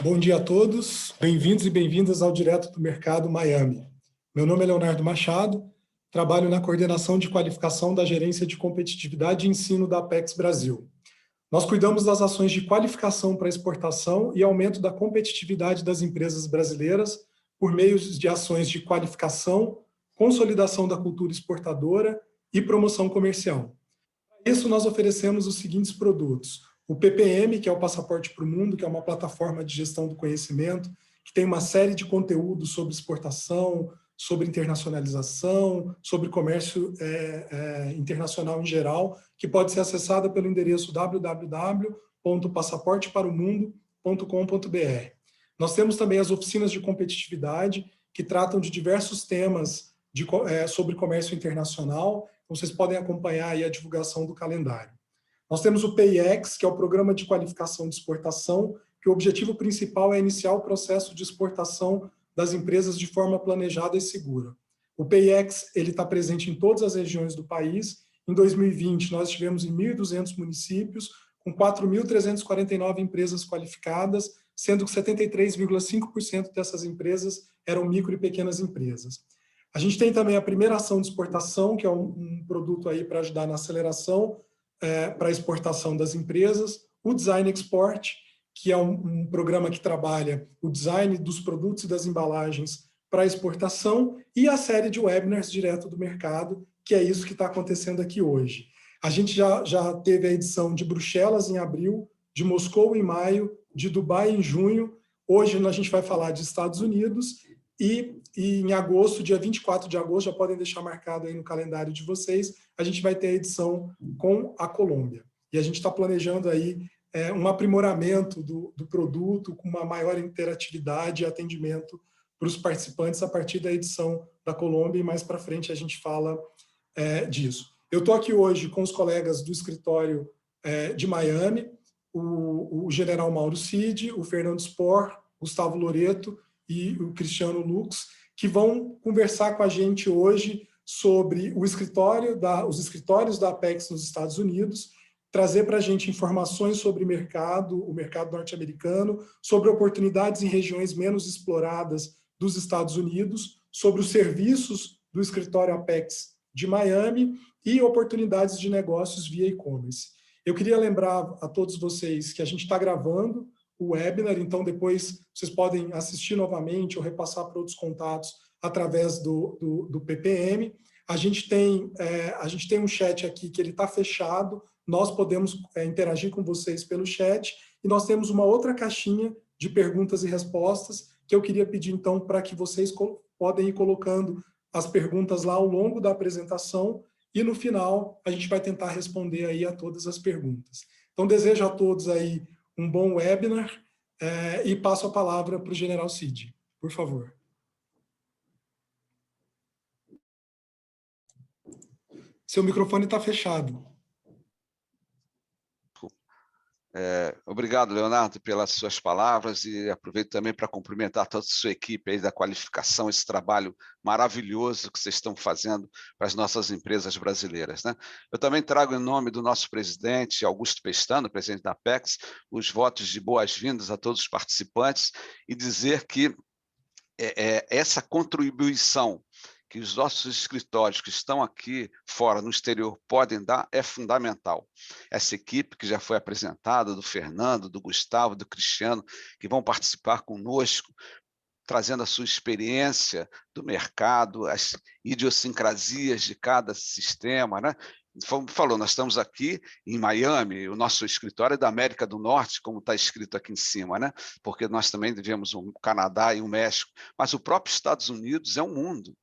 Bom dia a todos, bem-vindos e bem-vindas ao Direto do Mercado Miami. Meu nome é Leonardo Machado, trabalho na coordenação de qualificação da Gerência de Competitividade e Ensino da Apex Brasil. Nós cuidamos das ações de qualificação para exportação e aumento da competitividade das empresas brasileiras por meio de ações de qualificação, consolidação da cultura exportadora e promoção comercial. Para isso, nós oferecemos os seguintes produtos. O PPM, que é o Passaporte para o Mundo, que é uma plataforma de gestão do conhecimento, que tem uma série de conteúdos sobre exportação, sobre internacionalização, sobre comércio internacional em geral, que pode ser acessada pelo endereço www.passaporteparaomundo.com.br. Nós temos também as oficinas de competitividade, que tratam de diversos temas sobre comércio internacional. Então, vocês podem acompanhar aí a divulgação do calendário. Nós temos o PIEX, que é o Programa de Qualificação de Exportação, que o objetivo principal é iniciar o processo de exportação das empresas de forma planejada e segura. O PIEX está presente em todas as regiões do país. Em 2020, nós estivemos em 1.200 municípios, com 4.349 empresas qualificadas, sendo que 73,5% dessas empresas eram micro e pequenas empresas. A gente tem também a primeira ação de exportação, que é um produto aí para ajudar na aceleração para a exportação das empresas, o Design Export, que é um programa que trabalha o design dos produtos e das embalagens para exportação, e a série de webinars direto do mercado, que é isso que está acontecendo aqui hoje. A gente já teve a edição de Bruxelas em abril, de Moscou em maio, de Dubai em junho. Hoje a gente vai falar de Estados Unidos e em agosto, dia 24 de agosto, já podem deixar marcado aí no calendário de vocês, a gente vai ter a edição com a Colômbia. E a gente está planejando aí um aprimoramento do produto, com uma maior interatividade e atendimento para os participantes a partir da edição da Colômbia, e mais para frente a gente fala disso. Eu estou aqui hoje com os colegas do escritório de Miami, o general Mauro Cid, o Fernando Spor, Gustavo Loreto e o Cristiano Lux, que vão conversar com a gente hoje sobre os escritórios da Apex nos Estados Unidos, trazer para a gente informações sobre o mercado norte-americano, sobre oportunidades em regiões menos exploradas dos Estados Unidos, sobre os serviços do escritório Apex de Miami e oportunidades de negócios via e-commerce. Eu queria lembrar a todos vocês que a gente está gravando o webinar, então depois vocês podem assistir novamente ou repassar para outros contatos através do PPM. A gente tem um chat aqui que ele está fechado, nós podemos interagir com vocês pelo chat, e nós temos uma outra caixinha de perguntas e respostas, que eu queria pedir então para que vocês podem ir colocando as perguntas lá ao longo da apresentação, e no final a gente vai tentar responder aí a todas as perguntas. Então desejo a todos aí um bom webinar e passo a palavra para o general Cid, por favor. Seu microfone está fechado. Obrigado, Leonardo, pelas suas palavras, e aproveito também para cumprimentar toda a sua equipe aí da qualificação, esse trabalho maravilhoso que vocês estão fazendo para as nossas empresas brasileiras, né? Eu também trago em nome do nosso presidente, Augusto Pestana, presidente da Apex, os votos de boas-vindas a todos os participantes, e dizer que essa contribuição que os nossos escritórios que estão aqui fora, no exterior, podem dar, é fundamental. Essa equipe que já foi apresentada, do Fernando, do Gustavo, do Cristiano, que vão participar conosco, trazendo a sua experiência do mercado, as idiosincrasias de cada sistema, né? Falou, nós estamos aqui em Miami, o nosso escritório é da América do Norte, como está escrito aqui em cima, né? Porque nós também tivemos o Canadá e o México, mas o próprio Estados Unidos é um mundo.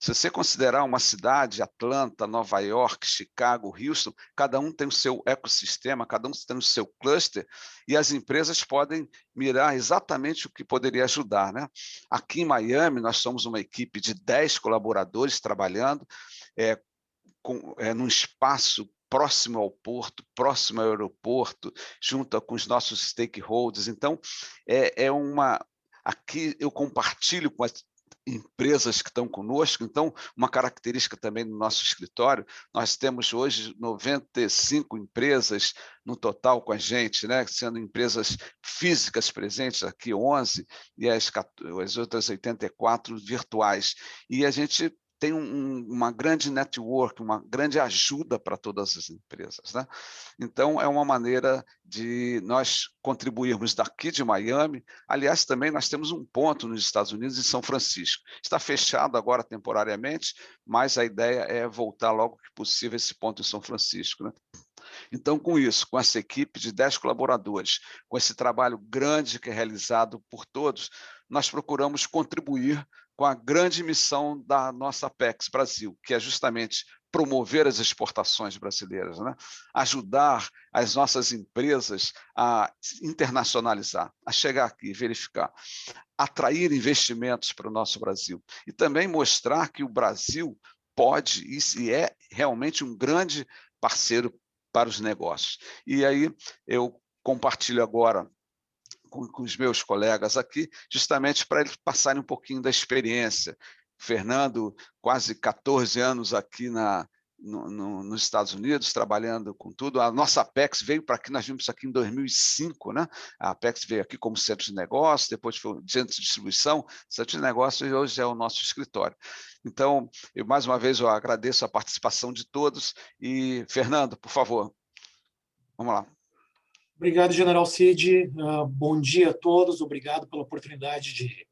Se você considerar uma cidade, Atlanta, Nova York, Chicago, Houston, cada um tem o seu ecossistema, cada um tem o seu cluster, e as empresas podem mirar exatamente o que poderia ajudar, né? Aqui em Miami, nós somos uma equipe de 10 colaboradores trabalhando, num espaço próximo ao porto, próximo ao aeroporto, junto com os nossos stakeholders. Então, aqui eu compartilho com empresas que estão conosco. Então, uma característica também do nosso escritório, nós temos hoje 95 empresas no total com a gente, né? Sendo empresas físicas presentes, aqui 11, e as outras 84 virtuais. E a gente tem uma grande network, uma grande ajuda para todas as empresas, né? Então, é uma maneira de nós contribuirmos daqui de Miami. Aliás, também nós temos um ponto nos Estados Unidos, em São Francisco. Está fechado agora temporariamente, mas a ideia é voltar logo que possível esse ponto em São Francisco, né? Então, com isso, com essa equipe de 10 colaboradores, com esse trabalho grande que é realizado por todos, nós procuramos contribuir com a grande missão da nossa Apex Brasil, que é justamente promover as exportações brasileiras, né? Ajudar as nossas empresas a internacionalizar, a chegar aqui, verificar, atrair investimentos para o nosso Brasil e também mostrar que o Brasil pode e é realmente um grande parceiro para os negócios. E aí eu compartilho agora com os meus colegas aqui, justamente para eles passarem um pouquinho da experiência. Fernando, quase 14 anos aqui nos Estados Unidos, trabalhando com tudo. A nossa Apex veio para aqui, nós vimos aqui em 2005, né? A Apex veio aqui como centro de negócio, depois foi centro de distribuição, centro de negócio, e hoje é o nosso escritório. Então, mais uma vez, eu agradeço a participação de todos. E, Fernando, por favor, vamos lá. Obrigado, General Cid. Bom dia a todos. Obrigado pela oportunidade de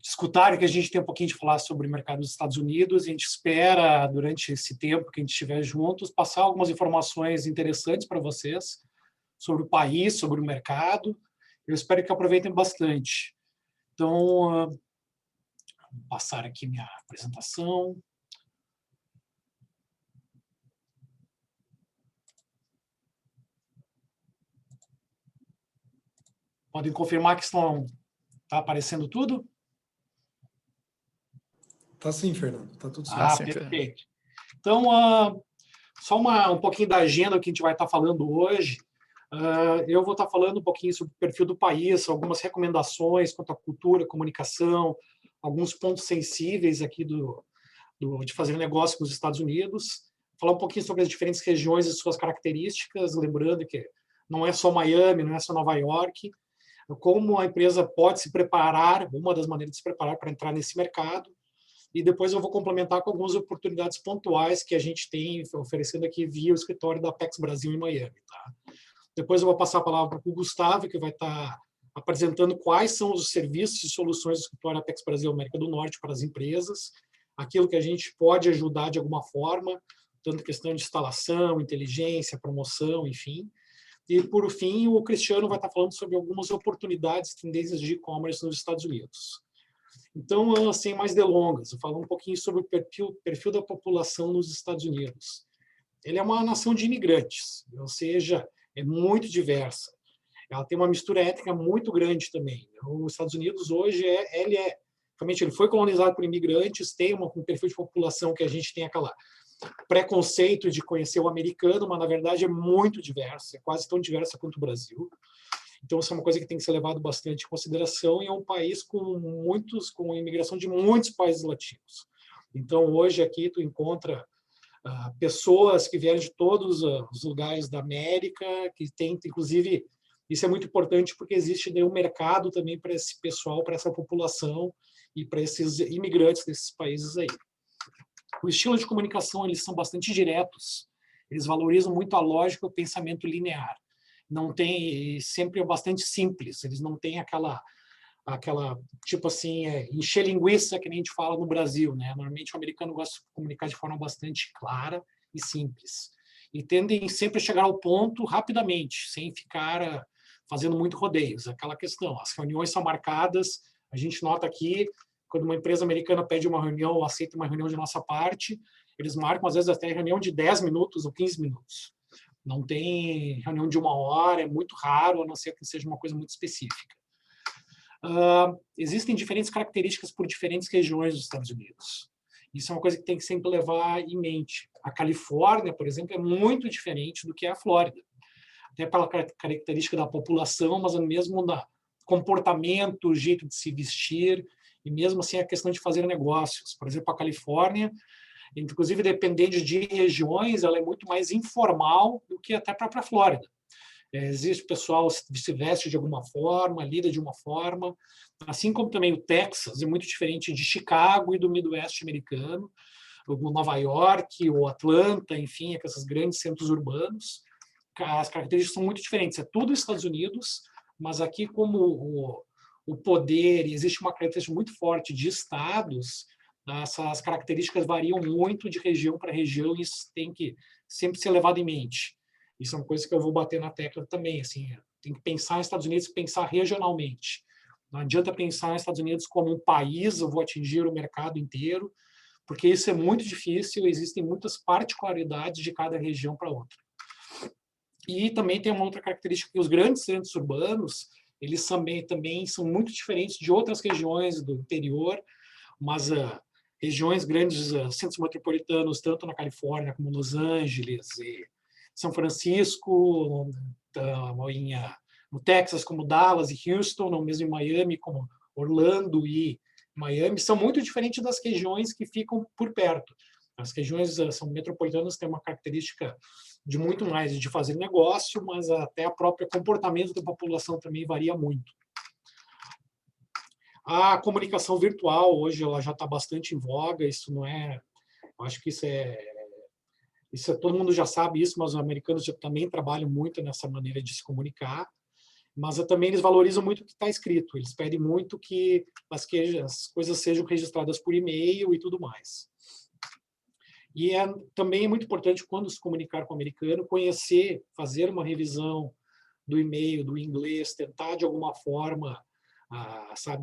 escutar e que a gente tem um pouquinho de falar sobre o mercado dos Estados Unidos. A gente espera, durante esse tempo que a gente estiver juntos, passar algumas informações interessantes para vocês sobre o país, sobre o mercado. Eu espero que aproveitem bastante. Então, vou passar aqui minha apresentação. Podem confirmar que está aparecendo tudo? Tá sim, Fernando. Tá tudo certo. Perfeito. Então, só um pouquinho da agenda que a gente vai estar falando hoje. Eu vou estar falando um pouquinho sobre o perfil do país, algumas recomendações quanto à cultura, comunicação, alguns pontos sensíveis aqui de fazer negócio com os Estados Unidos. Falar um pouquinho sobre as diferentes regiões e suas características, lembrando que não é só Miami, não é só Nova York, como a empresa pode se preparar, uma das maneiras de se preparar para entrar nesse mercado, e depois eu vou complementar com algumas oportunidades pontuais que a gente tem oferecendo aqui via o escritório da Apex Brasil em Miami. Tá? Depois eu vou passar a palavra para o Gustavo, que vai estar apresentando quais são os serviços e soluções do escritório Apex Brasil América do Norte para as empresas, aquilo que a gente pode ajudar de alguma forma, tanto questão de instalação, inteligência, promoção, enfim. E, por fim, o Cristiano vai estar falando sobre algumas oportunidades, tendências de e-commerce nos Estados Unidos. Então, sem mais delongas, eu falo um pouquinho sobre o perfil da população nos Estados Unidos. Ele é uma nação de imigrantes, ou seja, é muito diversa. Ela tem uma mistura étnica muito grande também. Os Estados Unidos hoje, realmente, ele foi colonizado por imigrantes, tem um perfil de população que a gente tem aquela preconceito de conhecer o americano, mas na verdade é muito diversa, é quase tão diversa quanto o Brasil. Então isso é uma coisa que tem que ser levado bastante em consideração, e é um país com imigração de muitos países latinos. Então hoje aqui tu encontra pessoas que vieram de todos os lugares da América, que tem, inclusive, isso é muito importante porque existe um mercado também para esse pessoal, para essa população e para esses imigrantes desses países aí. O estilo de comunicação, eles são bastante diretos, eles valorizam muito a lógica e o pensamento linear. Não tem, sempre é bastante simples, eles não têm aquela tipo assim, encher linguiça que nem a gente fala no Brasil, né? Normalmente o americano gosta de comunicar de forma bastante clara e simples. E tendem sempre a chegar ao ponto rapidamente, sem ficar fazendo muito rodeios. Aquela questão, as reuniões são marcadas, a gente nota aqui, quando uma empresa americana pede uma reunião ou aceita uma reunião de nossa parte, eles marcam, às vezes, até reunião de 10 minutos ou 15 minutos. Não tem reunião de 1 hora, é muito raro, a não ser que seja uma coisa muito específica. Existem diferentes características por diferentes regiões dos Estados Unidos. Isso é uma coisa que tem que sempre levar em mente. A Califórnia, por exemplo, é muito diferente do que a Flórida. Até pela característica da população, mas mesmo no comportamento, o jeito de se vestir. e mesmo assim a questão de fazer negócios. Por exemplo, a Califórnia, inclusive dependendo de regiões, ela é muito mais informal do que até a própria Flórida. Existe pessoal que se veste de alguma forma, lida de uma forma, assim como também o Texas é muito diferente de Chicago e do Midwest americano, o Nova York, o Atlanta, enfim, esses grandes centros urbanos. As características são muito diferentes. É tudo Estados Unidos, mas aqui como o poder, existe uma característica muito forte de estados, essas características variam muito de região para região e isso tem que sempre ser levado em mente. Isso é uma coisa que eu vou bater na tecla também. Assim, tem que pensar nos Estados Unidos, pensar regionalmente. Não adianta pensar nos Estados Unidos como um país, eu vou atingir o mercado inteiro, porque isso é muito difícil, existem muitas particularidades de cada região para outra. E também tem uma outra característica, que os grandes centros urbanos, eles também são muito diferentes de outras regiões do interior, mas regiões grandes, centros metropolitanos, tanto na Califórnia como Los Angeles, e São Francisco, no Texas, como Dallas e Houston, no mesmo em Miami, como Orlando e Miami, são muito diferentes das regiões que ficam por perto. As regiões são metropolitanas têm uma característica de muito mais de fazer negócio, mas até o próprio comportamento da população também varia muito. A comunicação virtual, hoje, ela já está bastante em voga, isso não é... Eu acho que todo mundo já sabe isso, mas os americanos também trabalham muito nessa maneira de se comunicar, mas também eles valorizam muito o que está escrito, eles pedem muito que as coisas sejam registradas por e-mail e tudo mais. E também é muito importante, quando se comunicar com o americano, conhecer, fazer uma revisão do e-mail, do inglês, tentar de alguma forma,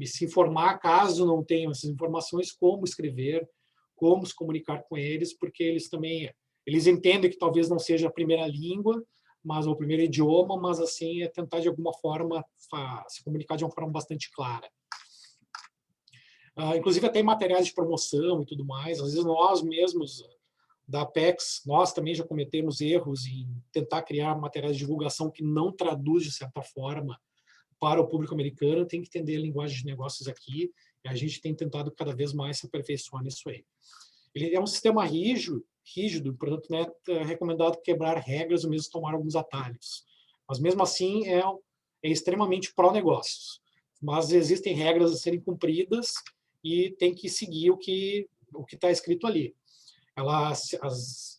se informar, caso não tenham essas informações, como escrever, como se comunicar com eles, porque eles entendem que talvez não seja a primeira língua, mas o primeiro idioma, mas assim é tentar de alguma forma se comunicar de uma forma bastante clara. Inclusive até em materiais de promoção e tudo mais, às vezes nós mesmos da Apex, nós também já cometemos erros em tentar criar materiais de divulgação que não traduz de certa forma para o público americano, tem que entender a linguagem de negócios aqui, e a gente tem tentado cada vez mais se aperfeiçoar nisso aí. Ele é um sistema rígido, portanto, não é recomendado quebrar regras ou mesmo tomar alguns atalhos. Mas, mesmo assim, é extremamente pró-negócios. Mas existem regras a serem cumpridas e tem que seguir o que está escrito ali.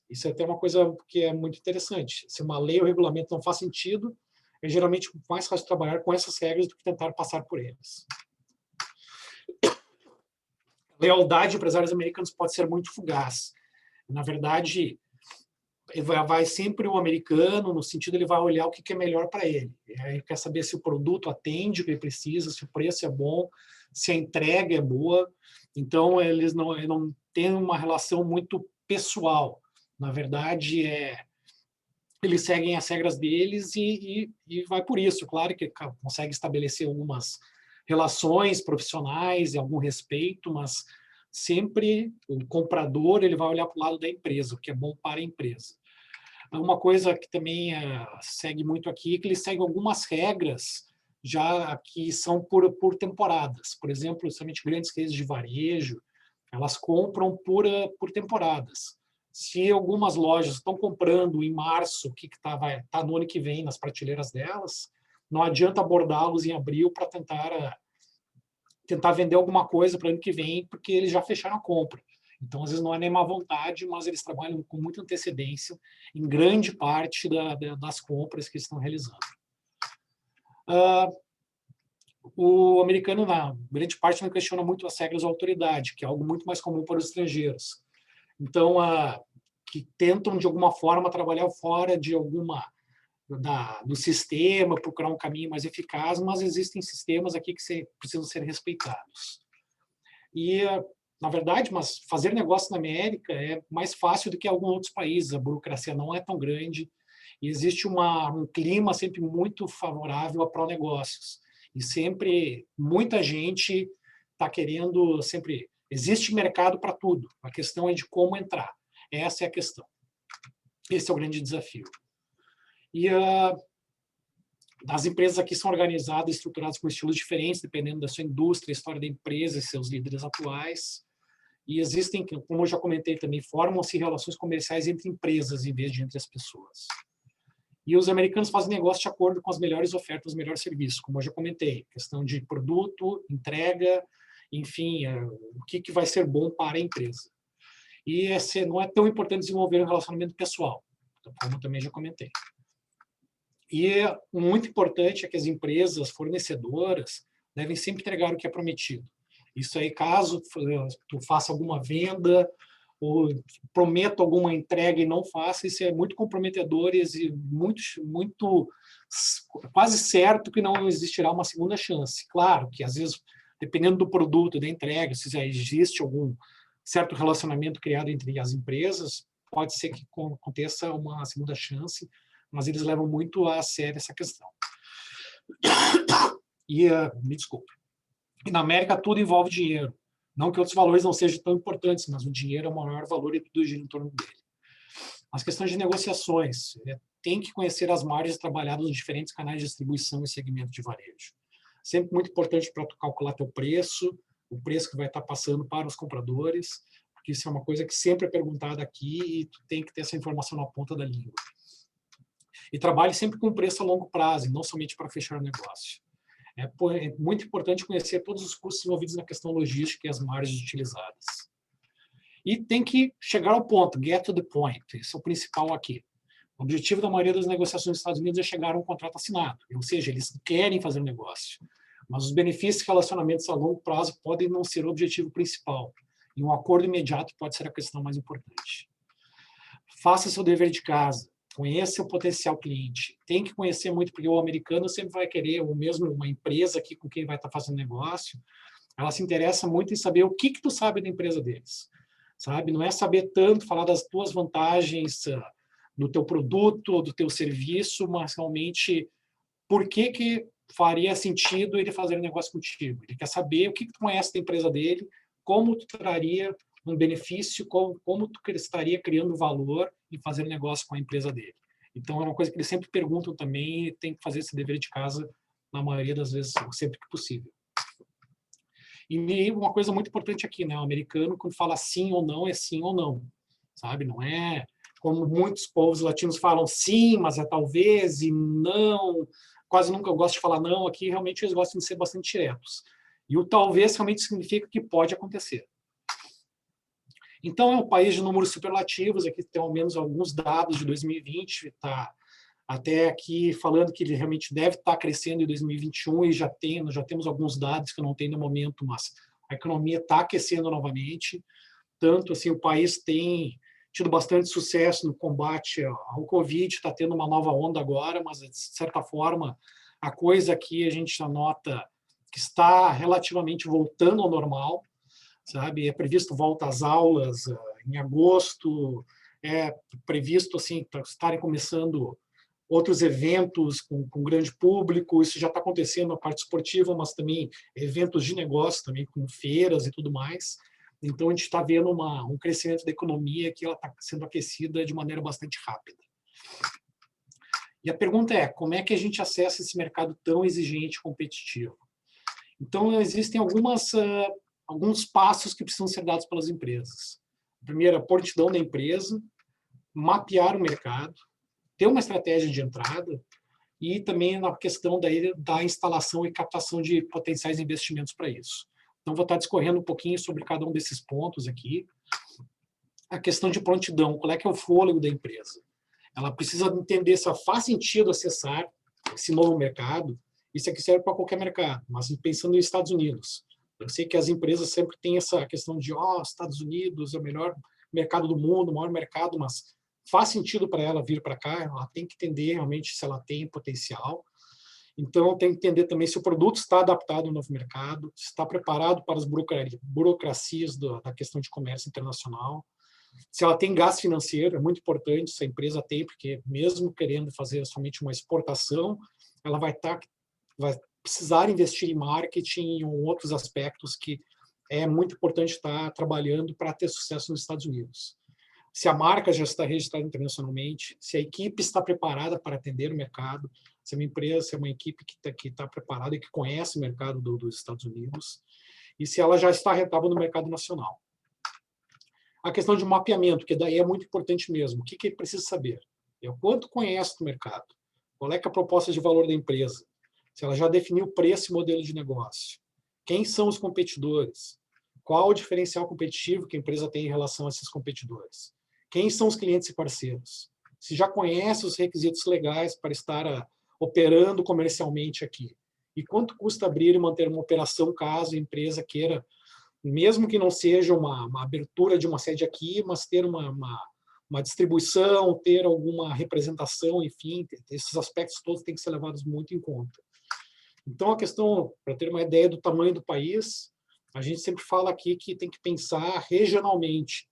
Isso é até uma coisa que é muito interessante. Se uma lei ou regulamento não faz sentido, é geralmente mais fácil trabalhar com essas regras do que tentar passar por eles. A lealdade de empresários americanos pode ser muito fugaz. Na verdade, vai sempre o americano, no sentido ele vai olhar o que é melhor para ele. Ele quer saber se o produto atende o que ele precisa, se o preço é bom, se a entrega é boa. Então, eles não têm uma relação muito pessoal. Na verdade, eles seguem as regras deles e vai por isso. Claro que consegue estabelecer algumas relações profissionais e algum respeito, mas sempre o comprador ele vai olhar para o lado da empresa, o que é bom para a empresa. Uma coisa que também segue muito aqui é que eles seguem algumas regras já que são por temporadas. Por exemplo, somente grandes redes de varejo, elas compram por temporadas. Se algumas lojas estão comprando em março, o que vai estar no ano que vem nas prateleiras delas, não adianta abordá-los em abril para tentar vender alguma coisa para o ano que vem, porque eles já fecharam a compra. Então, às vezes, não é nem má vontade, mas eles trabalham com muita antecedência em grande parte das compras que estão realizando. O americano, na grande parte, não questiona muito as regras da autoridade, que é algo muito mais comum para os estrangeiros. Então, que tentam, de alguma forma, trabalhar fora de do sistema, procurar um caminho mais eficaz, mas existem sistemas aqui que precisam ser respeitados. E, na verdade, mas fazer negócio na América é mais fácil do que em alguns outros países. A burocracia não é tão grande e existe um clima sempre muito favorável a pró-negócios. E sempre, muita gente está querendo, sempre, existe mercado para tudo. A questão é de como entrar. Essa é a questão. Esse é o grande desafio. E As empresas aqui são organizadas e estruturadas com estilos diferentes, dependendo da sua indústria, história da empresa e seus líderes atuais. E existem, como eu já comentei também, formam-se relações comerciais entre empresas em vez de entre as pessoas. E os americanos fazem negócio de acordo com as melhores ofertas, os melhores serviços, como eu já comentei, questão de produto, entrega, enfim, o que vai ser bom para a empresa. E não é tão importante desenvolver um relacionamento pessoal, como eu também já comentei. E muito importante é que as empresas fornecedoras devem sempre entregar o que é prometido. Isso aí, caso tu faça alguma venda ou prometa alguma entrega e não faça, isso é muito comprometedor e muito quase certo que não existirá uma segunda chance. Claro que, às vezes, dependendo do produto, da entrega, se já existe algum certo relacionamento criado entre as empresas, pode ser que aconteça uma segunda chance, mas eles levam muito a sério essa questão. E, me desculpe. E na América tudo envolve dinheiro. Não que outros valores não sejam tão importantes, mas o dinheiro é o maior valor e tudo gira em torno dele. As questões de negociações. Tem que conhecer as margens trabalhadas nos diferentes canais de distribuição e segmento de varejo. Sempre muito importante para tu calcular teu preço, o preço que vai estar passando para os compradores, porque isso é uma coisa que sempre é perguntada aqui e tu tem que ter essa informação na ponta da língua. E trabalhe sempre com preço a longo prazo, e não somente para fechar o negócio. É muito importante conhecer todos os custos envolvidos na questão logística e as margens utilizadas. E tem que chegar ao ponto, get to the point. Esse é o principal aqui. O objetivo da maioria das negociações dos Estados Unidos é chegar a um contrato assinado. Ou seja, eles querem fazer um negócio. Mas os benefícios e relacionamentos a longo prazo podem não ser o objetivo principal. E um acordo imediato pode ser a questão mais importante. Faça seu dever de casa. Conheça o potencial cliente. Tem que conhecer muito, porque o americano sempre vai querer, ou mesmo uma empresa aqui com quem vai estar fazendo negócio, ela se interessa muito em saber o que tu sabe da empresa deles. Sabe? Não é saber tanto, falar das tuas vantagens do teu produto, do teu serviço, mas realmente por que faria sentido ele fazer um negócio contigo. Ele quer saber o que tu conhece da empresa dele, como tu traria um benefício, como tu estaria criando valor em fazer negócio com a empresa dele. Então, é uma coisa que eles sempre perguntam também e tem que fazer esse dever de casa na maioria das vezes, sempre que possível. E uma coisa muito importante aqui, né? O americano, quando fala sim ou não, é sim ou não, sabe? Não é como muitos povos latinos falam sim, mas é talvez, e não. Quase nunca eu gosto de falar não. Aqui, realmente, eles gostam de ser bastante diretos. E o talvez realmente significa que pode acontecer. Então, é um país de números superlativos. Aqui tem ao menos alguns dados de 2020. Está até aqui falando que ele realmente deve estar crescendo em 2021 e já temos alguns dados que eu não tenho no momento, mas a economia está aquecendo novamente. Tanto assim, o país tem tido bastante sucesso no combate ao Covid, está tendo uma nova onda agora, mas, de certa forma, a coisa aqui a gente já nota que está relativamente voltando ao normal. Sabe, é previsto volta às aulas em agosto, é previsto assim estarem começando outros eventos com grande público. Isso já está acontecendo na parte esportiva, mas também eventos de negócio também com feiras e tudo mais. Então a gente está vendo um crescimento da economia que ela está sendo aquecida de maneira bastante rápida. E a pergunta é, como é que a gente acessa esse mercado tão exigente e competitivo? Então existem alguns passos que precisam ser dados pelas empresas. Primeiro, a prontidão da empresa, mapear o mercado, ter uma estratégia de entrada e também na questão da instalação e captação de potenciais investimentos para isso. Então, vou estar discorrendo um pouquinho sobre cada um desses pontos aqui. A questão de prontidão, qual é que é o fôlego da empresa? Ela precisa entender se faz sentido acessar esse novo mercado. Isso aqui serve para qualquer mercado, mas pensando nos Estados Unidos. Eu sei que as empresas sempre têm essa questão de Estados Unidos é o melhor mercado do mundo, o maior mercado, mas faz sentido para ela vir para cá, ela tem que entender realmente se ela tem potencial. Então, tem que entender também se o produto está adaptado ao novo mercado, se está preparado para as burocracias da questão de comércio internacional, se ela tem gás financeiro, é muito importante, se a empresa tem, porque mesmo querendo fazer somente uma exportação, ela vai precisar investir em marketing e em outros aspectos que é muito importante estar trabalhando para ter sucesso nos Estados Unidos. Se a marca já está registrada internacionalmente, se a equipe está preparada para atender o mercado, se é uma empresa, se é uma equipe que tá preparada e que conhece o mercado dos Estados Unidos, e se ela já está rentável no mercado nacional. A questão de mapeamento, que daí é muito importante mesmo. O que precisa saber? É o quanto conhece do mercado, qual é que é a proposta de valor da empresa, se ela já definiu preço e modelo de negócio, quem são os competidores, qual o diferencial competitivo que a empresa tem em relação a esses competidores, quem são os clientes e parceiros, se já conhece os requisitos legais para estar operando comercialmente aqui, e quanto custa abrir e manter uma operação caso a empresa queira, mesmo que não seja uma abertura de uma sede aqui, mas ter uma distribuição, ter alguma representação, enfim, esses aspectos todos têm que ser levados muito em conta. Então, a questão, para ter uma ideia do tamanho do país, a gente sempre fala aqui que tem que pensar regionalmente,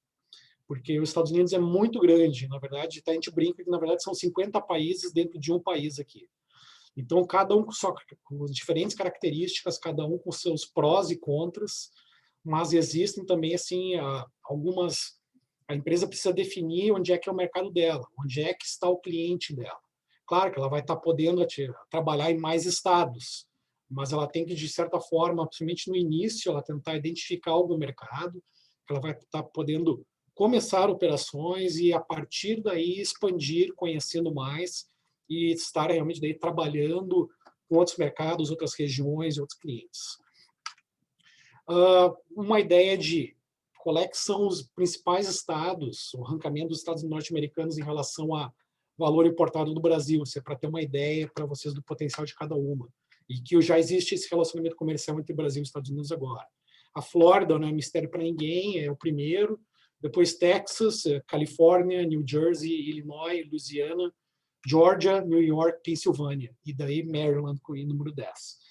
porque os Estados Unidos é muito grande, na verdade, a gente brinca que, na verdade, são 50 países dentro de um país aqui. Então, cada um com diferentes características, cada um com seus prós e contras, mas existem também, assim, algumas... A empresa precisa definir onde é que é o mercado dela, onde é que está o cliente dela. Claro que ela vai estar podendo trabalhar em mais estados, mas ela tem que, de certa forma, principalmente no início, ela tentar identificar algum mercado, que ela vai estar podendo começar operações e, a partir daí, expandir, conhecendo mais e estar realmente daí trabalhando com outros mercados, outras regiões, outros clientes. Uma ideia de qual é que são os principais estados, o ranqueamento dos estados norte-americanos em relação a valor importado do Brasil, se é para ter uma ideia para vocês do potencial de cada uma. E que já existe esse relacionamento comercial entre Brasil e Estados Unidos agora. A Flórida não é mistério para ninguém, é o primeiro. Depois Texas, Califórnia, New Jersey, Illinois, Louisiana, Georgia, New York, Pensilvânia. E daí Maryland com o número 10.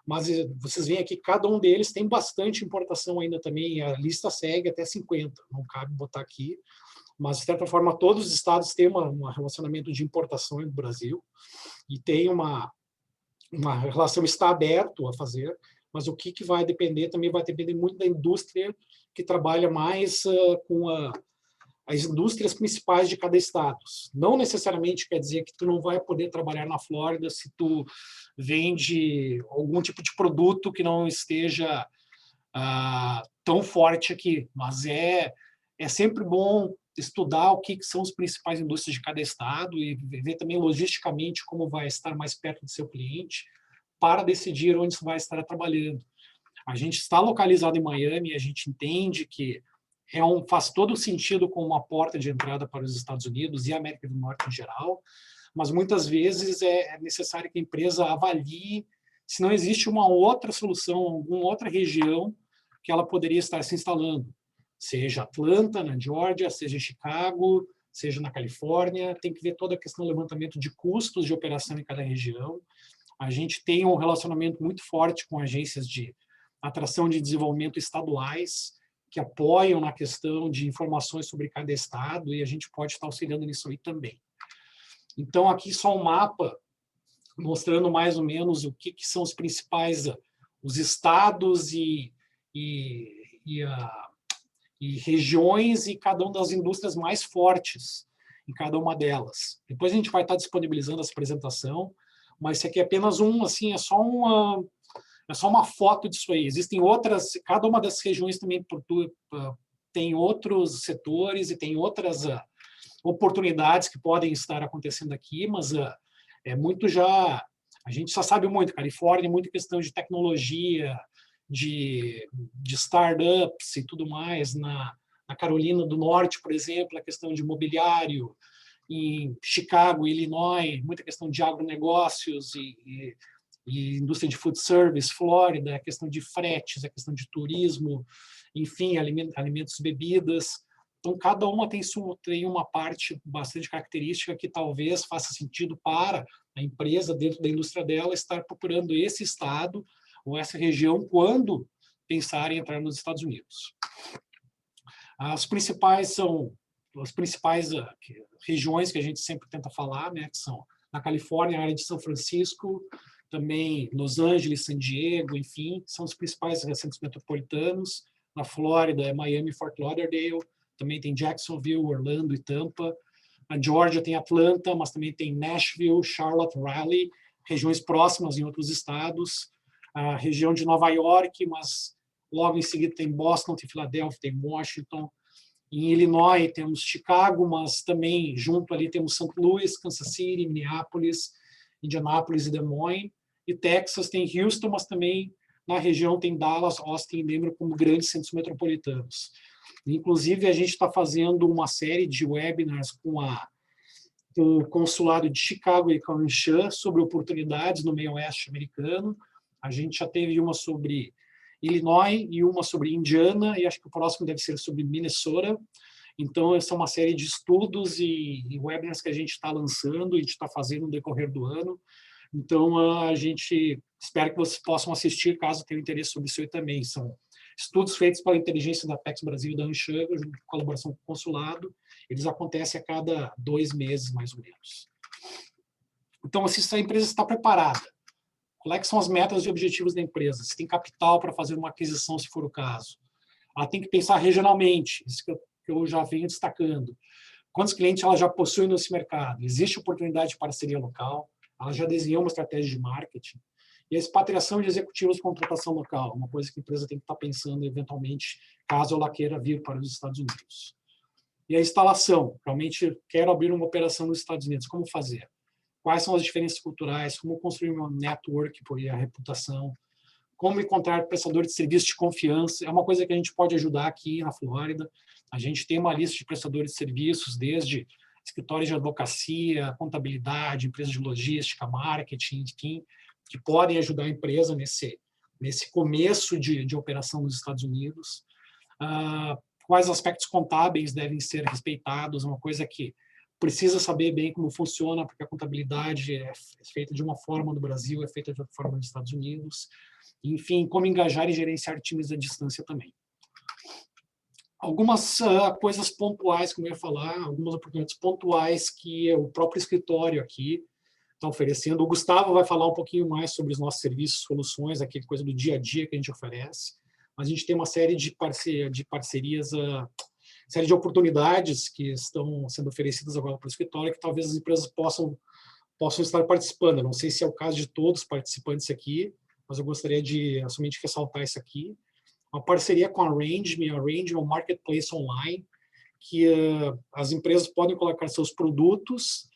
Mas vocês veem aqui, cada um deles tem bastante importação ainda também, a lista segue até 50, não cabe botar aqui, mas, de certa forma, todos os estados têm um relacionamento de importação no Brasil, e tem uma relação, está aberto a fazer, mas o que vai depender, também vai depender muito da indústria que trabalha mais com as indústrias principais de cada estado. Não necessariamente quer dizer que tu não vai poder trabalhar na Flórida se tu vende algum tipo de produto que não esteja tão forte aqui, mas é sempre bom estudar o que são as principais indústrias de cada estado e ver também logisticamente como vai estar mais perto do seu cliente para decidir onde você vai estar trabalhando. A gente está localizado em Miami, a gente entende que faz todo sentido como uma porta de entrada para os Estados Unidos e a América do Norte em geral, mas muitas vezes é necessário que a empresa avalie se não existe uma outra solução, alguma outra região que ela poderia estar se instalando, seja Atlanta, na Geórgia, seja Chicago, seja na Califórnia. Tem que ver toda a questão do levantamento de custos de operação em cada região. A gente tem um relacionamento muito forte com agências de atração de desenvolvimento estaduais, que apoiam na questão de informações sobre cada estado, e a gente pode estar auxiliando nisso aí também. Então, aqui só um mapa mostrando mais ou menos o que são os principais, os estados e regiões e cada uma das indústrias mais fortes em cada uma delas. Depois a gente vai estar disponibilizando essa apresentação, mas isso aqui é apenas assim, é só uma foto disso aí. Existem outras, cada uma dessas regiões também tem outros setores e tem outras oportunidades que podem estar acontecendo aqui, mas é muito já... A gente só sabe muito, Califórnia, muita questão de tecnologia, de startups e tudo mais. Na Carolina do Norte, por exemplo, a questão de imobiliário. Em Chicago, Illinois, muita questão de agronegócios e indústria de food service, Flórida, a questão de fretes, a questão de turismo, enfim, alimentos e bebidas. Então, cada uma tem uma parte bastante característica que talvez faça sentido para a empresa, dentro da indústria dela, estar procurando esse estado ou essa região quando pensar em entrar nos Estados Unidos. As principais regiões que a gente sempre tenta falar, né, que são na Califórnia, a área de São Francisco, também Los Angeles, San Diego, enfim, são os principais centros metropolitanos. Na Flórida é Miami, Fort Lauderdale, também tem Jacksonville, Orlando e Tampa. Na Geórgia tem Atlanta, mas também tem Nashville, Charlotte, Raleigh. regiões próximas em outros estados, a região de Nova York, mas logo em seguida tem Boston, tem Filadélfia, tem Washington. Em Illinois temos Chicago, mas também junto ali temos St. Louis, Kansas City, Minneapolis, Indianápolis e Des Moines. E Texas tem Houston, mas também na região tem Dallas, Austin e Denver como grandes centros metropolitanos. Inclusive, a gente está fazendo uma série de webinars com o consulado de Chicago e Crenshaw sobre oportunidades no meio oeste americano. A gente já teve uma sobre Illinois e uma sobre Indiana, e acho que o próximo deve ser sobre Minnesota. Então, essa é uma série de estudos e webinars que a gente está lançando e a gente está fazendo no decorrer do ano. Então, a gente espera que vocês possam assistir, caso tenham interesse sobre isso aí também. São estudos feitos pela inteligência da Apex Brasil e da Anchanga, junto com colaboração com o consulado. Eles acontecem a cada 2 meses, mais ou menos. Então, se a empresa está preparada, quais são as metas e objetivos da empresa? Se tem capital para fazer uma aquisição, se for o caso. Ela tem que pensar regionalmente, isso que eu já venho destacando. Quantos clientes ela já possui nesse mercado? Existe oportunidade de parceria local? Ela já desenhou uma estratégia de marketing? E a expatriação de executivos com contratação local, uma coisa que a empresa tem que estar pensando eventualmente, caso ela queira vir para os Estados Unidos. E a instalação, realmente quero abrir uma operação nos Estados Unidos, como fazer? Quais são as diferenças culturais? Como construir uma network por a reputação? Como encontrar prestadores de serviço de confiança? É uma coisa que a gente pode ajudar aqui na Flórida. A gente tem uma lista de prestadores de serviços, desde escritórios de advocacia, contabilidade, empresas de logística, marketing, enfim, que podem ajudar a empresa nesse começo de operação nos Estados Unidos. Quais aspectos contábeis devem ser respeitados? Uma coisa que precisa saber bem como funciona, porque a contabilidade é feita de uma forma no Brasil, é feita de outra forma nos Estados Unidos. Enfim, como engajar e gerenciar times à distância também. Algumas coisas pontuais, como eu ia falar, algumas oportunidades pontuais que o próprio escritório aqui está oferecendo. O Gustavo vai falar um pouquinho mais sobre os nossos serviços, soluções, aquele coisa do dia a dia que a gente oferece. Mas a gente tem uma série de parcerias, série de oportunidades que estão sendo oferecidas agora para o escritório, que talvez as empresas possam estar participando. Eu não sei se é o caso de todos os participantes aqui, mas eu gostaria de somente ressaltar isso aqui. Uma parceria com a Arrange.me. A Arrange.me é um marketplace online que as empresas podem colocar seus produtos,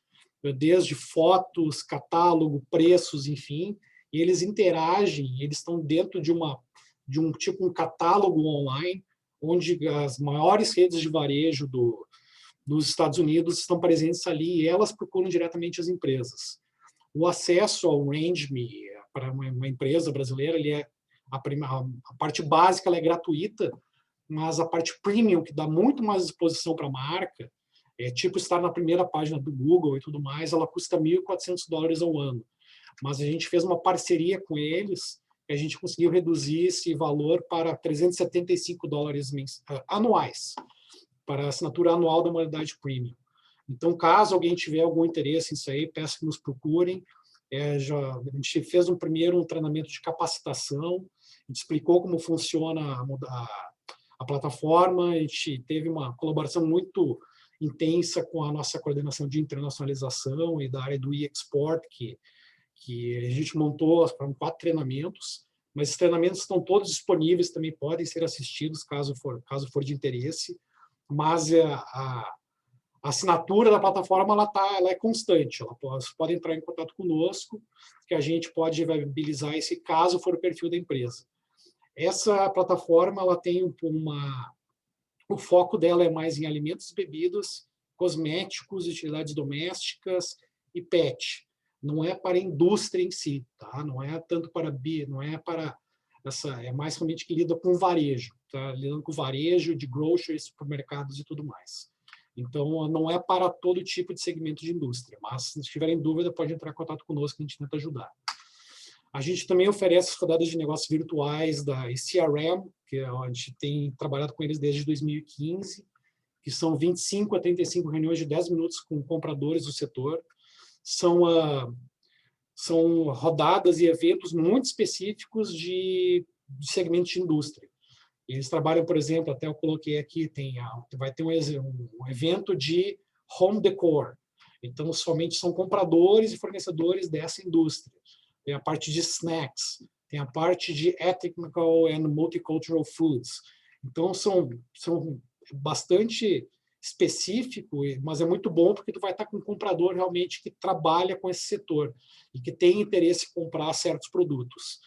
desde fotos, catálogo, preços, enfim, e eles interagem, eles estão dentro de um catálogo online, onde as maiores redes de varejo dos Estados Unidos estão presentes ali e elas procuram diretamente as empresas. O acesso ao Arrange.me para uma empresa brasileira, a parte básica ela é gratuita, mas a parte premium, que dá muito mais exposição para a marca, tipo estar na primeira página do Google e tudo mais, ela custa $1.400 ao ano. Mas a gente fez uma parceria com eles e a gente conseguiu reduzir esse valor para $375 anuais, para a assinatura anual da modalidade premium. Então, caso alguém tiver algum interesse nisso aí, peço que nos procurem. A gente fez um treinamento de capacitação, a gente explicou como funciona a plataforma, a gente teve uma colaboração muito intensa com a nossa coordenação de internacionalização e da área do e-export, que a gente montou 4 treinamentos, mas esses treinamentos estão todos disponíveis, também podem ser assistidos caso for de interesse, mas a assinatura da plataforma ela é constante, você pode entrar em contato conosco, que a gente pode viabilizar esse caso for o perfil da empresa. Essa plataforma ela tem o foco dela é mais em alimentos e bebidas, cosméticos, utilidades domésticas e pet. Não é para a indústria em si, tá? Não é tanto para não é para é mais somente que lida com varejo, tá? Lidando com varejo de groceries, supermercados e tudo mais. Então, não é para todo tipo de segmento de indústria, mas se tiverem dúvida, pode entrar em contato conosco que a gente tenta ajudar. A gente também oferece rodadas de negócios virtuais da CRM, que a gente tem trabalhado com eles desde 2015, que são 25 a 35 reuniões de 10 minutos com compradores do setor. São rodadas e eventos muito específicos de segmento de indústria. Eles trabalham, por exemplo, até eu coloquei aqui, vai ter um evento de home decor. Então, somente são compradores e fornecedores dessa indústria. Tem a parte de snacks, tem a parte de ethnical and multicultural foods. Então, são bastante específico, mas é muito bom porque tu vai estar com um comprador realmente que trabalha com esse setor e que tem interesse em comprar certos produtos.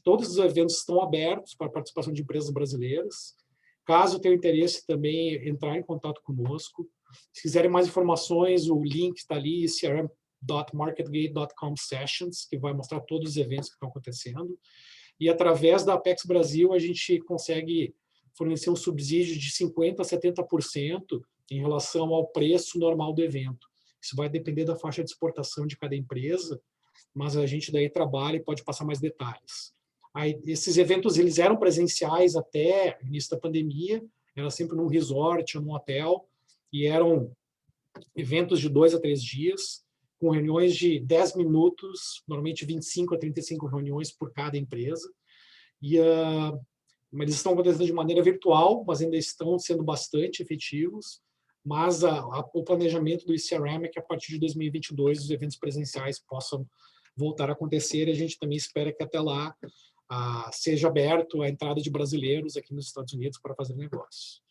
Todos os eventos estão abertos para a participação de empresas brasileiras. Caso tenha interesse também, entrar em contato conosco. Se quiserem mais informações, o link está ali, crm.marketgate.com/sessions, que vai mostrar todos os eventos que estão acontecendo. E através da Apex Brasil, a gente consegue fornecer um subsídio de 50% a 70% em relação ao preço normal do evento. Isso vai depender da faixa de exportação de cada empresa, mas a gente daí trabalha e pode passar mais detalhes. Aí, esses eventos eles eram presenciais até o início da pandemia, era sempre num resort ou num hotel, e eram eventos de 2 a 3 dias, com reuniões de 10 minutos, normalmente 25 a 35 reuniões por cada empresa. Eles estão acontecendo de maneira virtual, mas ainda estão sendo bastante efetivos. Mas o planejamento do ICRM é que a partir de 2022 os eventos presenciais possam voltar a acontecer, e a gente também espera que até lá seja aberto a entrada de brasileiros aqui nos Estados Unidos para fazer negócio.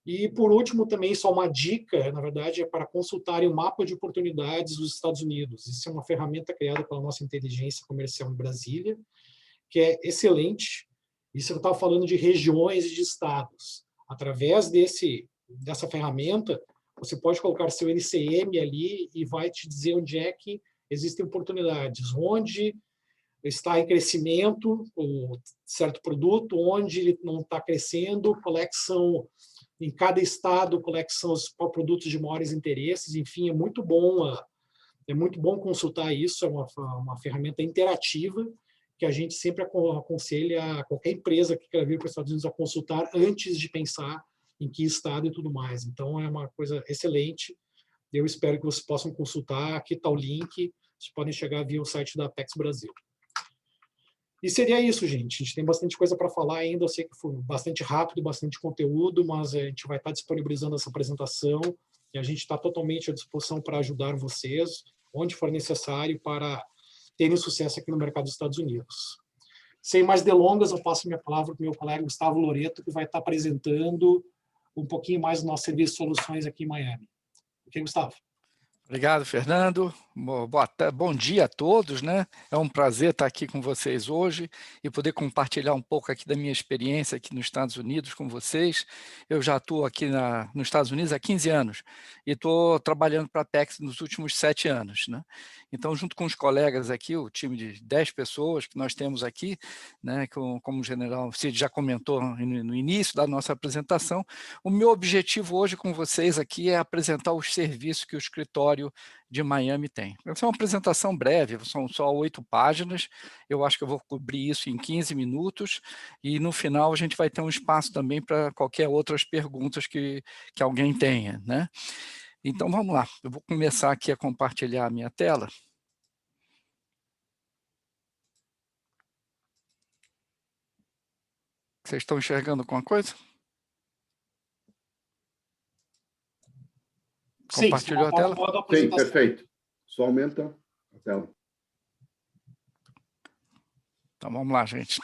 E, por último, também só uma dica, na verdade, é para consultarem o mapa de oportunidades dos Estados Unidos. Isso é uma ferramenta criada pela nossa inteligência comercial em Brasília, que é excelente. Isso eu estava falando de regiões e de estados. Através dessa ferramenta, você pode colocar seu NCM ali e vai te dizer onde é que existem oportunidades, onde está em crescimento o certo produto, onde ele não está crescendo, quais são, em cada estado, quais são os produtos de maiores interesses. Enfim, é muito bom consultar isso, é uma ferramenta interativa que a gente sempre aconselha a qualquer empresa que quer vir para os Estados Unidos a consultar antes de pensar em que estado e tudo mais. Então, é uma coisa excelente. Eu espero que vocês possam consultar. Aqui está o link. Vocês podem chegar via o site da Apex Brasil. E seria isso, gente. A gente tem bastante coisa para falar ainda. Eu sei que foi bastante rápido, bastante conteúdo, mas a gente vai estar disponibilizando essa apresentação e a gente está totalmente à disposição para ajudar vocês, onde for necessário, para terem sucesso aqui no mercado dos Estados Unidos. Sem mais delongas, eu passo minha palavra para o meu colega Gustavo Loreto, que vai estar apresentando um pouquinho mais do nosso serviço de soluções aqui em Miami. Ok, Gustavo? Obrigado, Fernando. Bom dia a todos, né? É um prazer estar aqui com vocês hoje e poder compartilhar um pouco aqui da minha experiência aqui nos Estados Unidos com vocês. Eu já estou aqui nos Estados Unidos há 15 anos e estou trabalhando para a Apex nos últimos 7 anos, né? Então, junto com os colegas aqui, o time de 10 pessoas que nós temos aqui, né, como o general Cid já comentou no início da nossa apresentação, o meu objetivo hoje com vocês aqui é apresentar os serviços que o escritório de Miami tem. Essa é uma apresentação breve, são só 8 páginas, eu acho que eu vou cobrir isso em 15 minutos, e no final a gente vai ter um espaço também para qualquer outras perguntas que alguém tenha, né? Então vamos lá, eu vou começar aqui a compartilhar a minha tela. Vocês estão enxergando alguma coisa? Compartilhou a tela? Sim, perfeito. Só aumenta a tela. Então vamos lá, gente.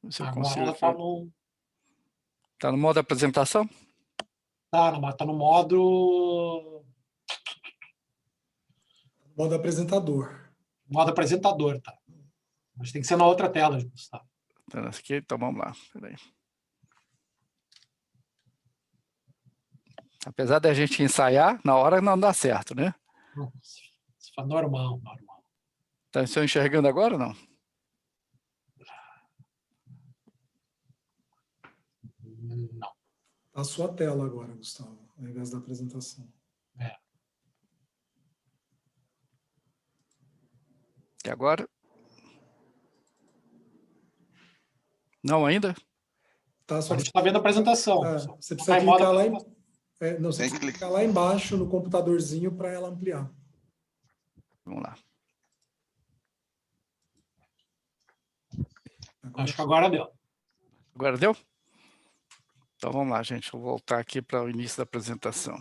Se eu Agora ela está no... Está no modo apresentação? Está no modo... Modo apresentador. Modo apresentador, tá. Mas tem que ser na outra tela, Gustavo. Então vamos lá. Peraí. Apesar da gente ensaiar, na hora não dá certo, né? Isso foi normal. Estão enxergando agora ou não? Não. Tá a sua tela agora, Gustavo, ao invés da apresentação. E agora? Não ainda? Tá, só A gente está vendo a apresentação. Você precisa clicar lá você precisa clicar lá embaixo no computadorzinho para ela ampliar. Vamos lá. Acho que agora deu. Agora deu? Então, vamos lá, gente. Vou voltar aqui para o início da apresentação.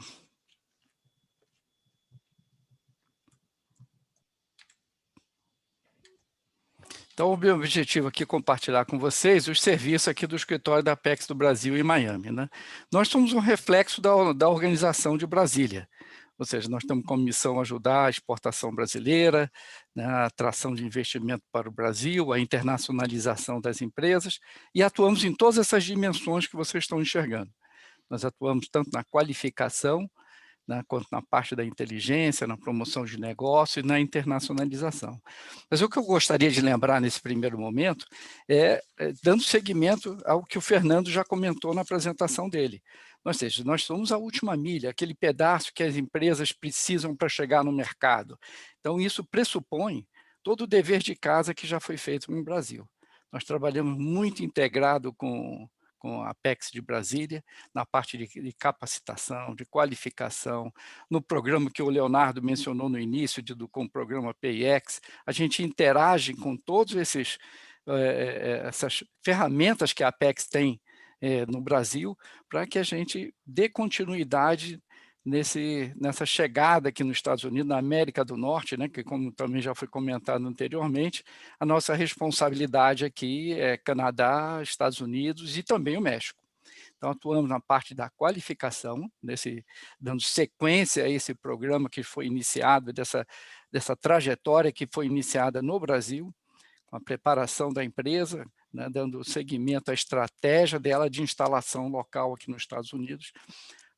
Então, o meu objetivo aqui é compartilhar com vocês os serviços aqui do escritório da Apex do Brasil em Miami, né? Nós somos um reflexo da organização de Brasília, ou seja, nós temos como missão ajudar a exportação brasileira, né, a atração de investimento para o Brasil, a internacionalização das empresas, e atuamos em todas essas dimensões que vocês estão enxergando. Nós atuamos tanto na qualificação, né, quanto na parte da inteligência, na promoção de negócio e na internacionalização. Mas o que eu gostaria de lembrar nesse primeiro momento dando seguimento ao que o Fernando já comentou na apresentação dele. Ou seja, nós somos a última milha, aquele pedaço que as empresas precisam para chegar no mercado. Então, isso pressupõe todo o dever de casa que já foi feito no Brasil. Nós trabalhamos muito integrado com a Apex de Brasília, na parte de capacitação, de qualificação, no programa que o Leonardo mencionou no início, com o programa PIEX, a gente interage com todos essas ferramentas que a Apex tem no Brasil, para que a gente dê continuidade nessa chegada aqui nos Estados Unidos, na América do Norte, né, que como também já foi comentado anteriormente, a nossa responsabilidade aqui é Canadá, Estados Unidos e também o México. Então, atuamos na parte da qualificação, dando sequência a esse programa que foi iniciado, dessa trajetória que foi iniciada no Brasil, com a preparação da empresa, né, dando seguimento à estratégia dela de instalação local aqui nos Estados Unidos.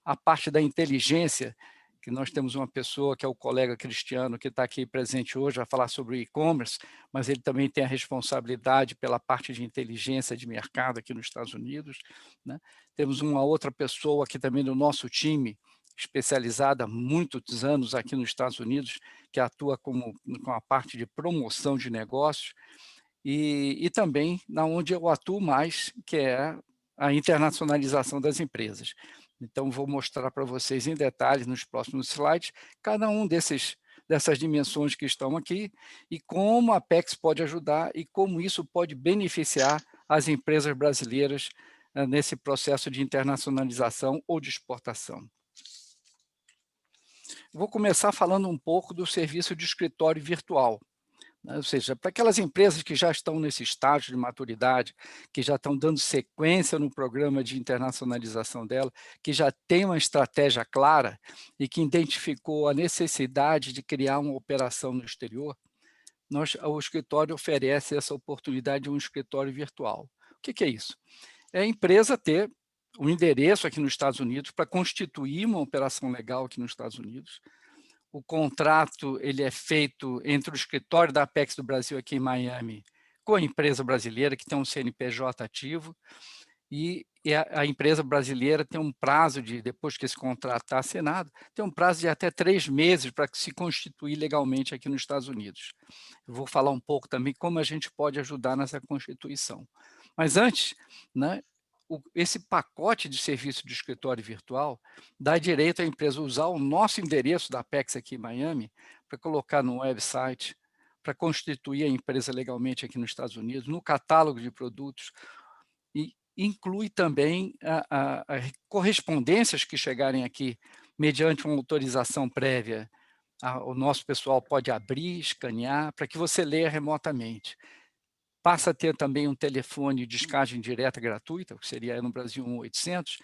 A parte da inteligência, que nós temos uma pessoa que é o colega Cristiano, que está aqui presente hoje, vai falar sobre o e-commerce, mas ele também tem a responsabilidade pela parte de inteligência de mercado aqui nos Estados Unidos, né? Temos uma outra pessoa aqui também do nosso time, especializada há muitos anos aqui nos Estados Unidos, que atua com a parte de promoção de negócios, e também na onde eu atuo mais, que é a internacionalização das empresas. Então, vou mostrar para vocês em detalhes nos próximos slides, cada um dessas dimensões que estão aqui e como a Apex pode ajudar e como isso pode beneficiar as empresas brasileiras nesse processo de internacionalização ou de exportação. Vou começar falando um pouco do serviço de escritório virtual. Ou seja, para aquelas empresas que já estão nesse estágio de maturidade, que já estão dando sequência no programa de internacionalização dela, que já tem uma estratégia clara e que identificou a necessidade de criar uma operação no exterior, o escritório oferece essa oportunidade de um escritório virtual. O que é isso? É a empresa ter um endereço aqui nos Estados Unidos para constituir uma operação legal aqui nos Estados Unidos. O contrato ele é feito entre o escritório da Apex do Brasil aqui em Miami com a empresa brasileira, que tem um CNPJ ativo, e a empresa brasileira tem um prazo depois que esse contrato está assinado, tem um prazo de até 3 meses para se constituir legalmente aqui nos Estados Unidos. Eu vou falar um pouco também como a gente pode ajudar nessa constituição. Mas antes, né, esse pacote de serviço de escritório virtual dá direito à empresa usar o nosso endereço da Apex aqui em Miami para colocar no website, para constituir a empresa legalmente aqui nos Estados Unidos, no catálogo de produtos, e inclui também correspondências que chegarem aqui mediante uma autorização prévia. O nosso pessoal pode abrir, escanear, para que você leia remotamente. Passa a ter também um telefone de descagem direta gratuita, que seria no Brasil 1-800.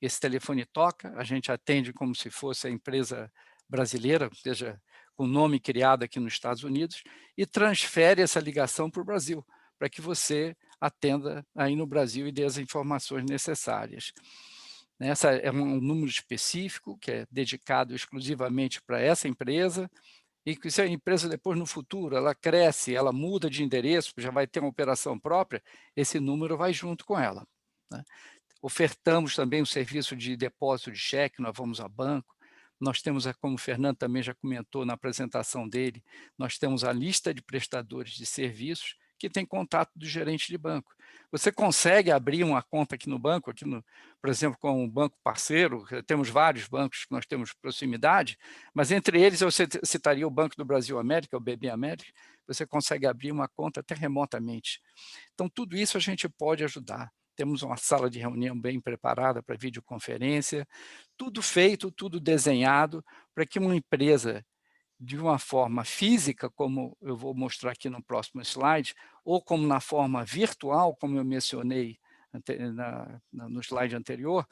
Esse telefone toca, a gente atende como se fosse a empresa brasileira, ou seja, com o nome criado aqui nos Estados Unidos, e transfere essa ligação para o Brasil, para que você atenda aí no Brasil e dê as informações necessárias. Essa é um número específico, que é dedicado exclusivamente para essa empresa, e que se a empresa depois no futuro, ela cresce, ela muda de endereço, já vai ter uma operação própria, esse número vai junto com ela, né? Ofertamos também o serviço de depósito de cheque, nós vamos a banco, nós temos, como o Fernando também já comentou na apresentação dele, nós temos a lista de prestadores de serviços que tem contato do gerente de banco. Você consegue abrir uma conta aqui no banco, por exemplo, com um banco parceiro, temos vários bancos que nós temos proximidade, mas entre eles eu citaria o Banco do Brasil América, o BB América, você consegue abrir uma conta até remotamente. Então, tudo isso a gente pode ajudar. temos uma sala de reunião bem preparada para videoconferência, tudo feito, tudo desenhado para que uma empresa, de uma forma física, como eu vou mostrar aqui no próximo slide, ou como na forma virtual, como eu mencionei no slide anterior,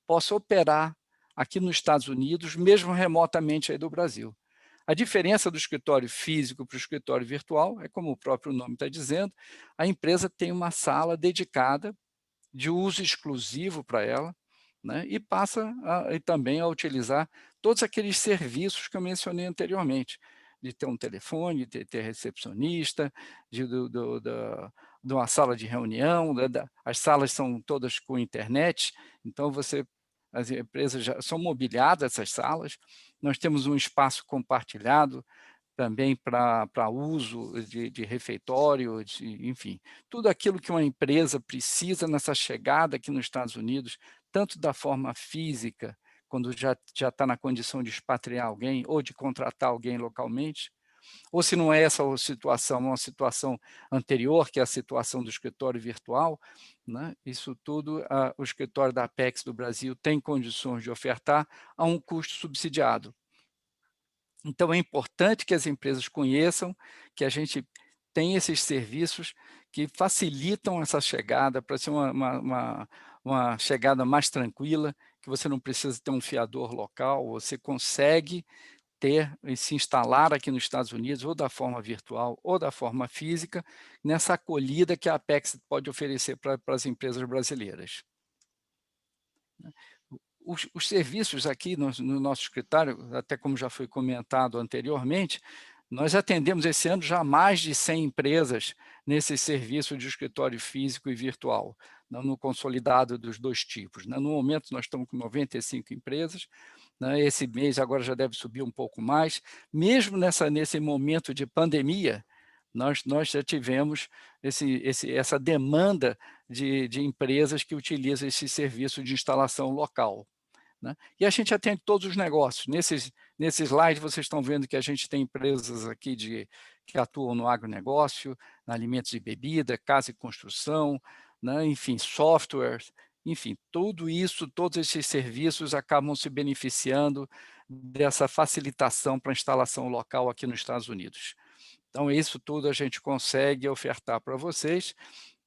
possa operar aqui nos Estados Unidos, mesmo remotamente aí do Brasil. A diferença do escritório físico para o escritório virtual é, como o próprio nome está dizendo, a empresa tem uma sala dedicada de uso exclusivo para ela, né, e passa também a utilizar todos aqueles serviços que eu mencionei anteriormente, de ter um telefone, de ter recepcionista, de uma sala de reunião, as salas são todas com internet, então as empresas já são mobiliadas, essas salas, nós temos um espaço compartilhado também para uso de refeitório, enfim, tudo aquilo que uma empresa precisa nessa chegada aqui nos Estados Unidos, tanto da forma física, quando já está na condição de expatriar alguém ou de contratar alguém localmente, ou se não é essa situação, uma situação anterior, que é a situação do escritório virtual, né? Isso tudo o escritório da Apex do Brasil tem condições de ofertar a um custo subsidiado. Então, é importante que as empresas conheçam que a gente tem esses serviços que facilitam essa chegada para ser uma chegada mais tranquila, que você não precisa ter um fiador local, você consegue ter e se instalar aqui nos Estados Unidos, ou da forma virtual ou da forma física, nessa acolhida que a Apex pode oferecer para as empresas brasileiras. Os serviços aqui no nosso escritório, até como já foi comentado anteriormente, nós atendemos esse ano já mais de 100 empresas nesse serviço de escritório físico e virtual, no consolidado dos dois tipos. No momento, nós estamos com 95 empresas, esse mês agora já deve subir um pouco mais. Mesmo nesse momento de pandemia, nós já tivemos essa demanda de empresas que utilizam esse serviço de instalação local. Né? E a gente atende todos os negócios. Nesse slide, vocês estão vendo que a gente tem empresas aqui que atuam no agronegócio, na alimentos e bebida, casa e construção, né? Enfim, software, enfim, tudo isso, todos esses serviços acabam se beneficiando dessa facilitação para a instalação local aqui nos Estados Unidos. Então, isso tudo a gente consegue ofertar para vocês,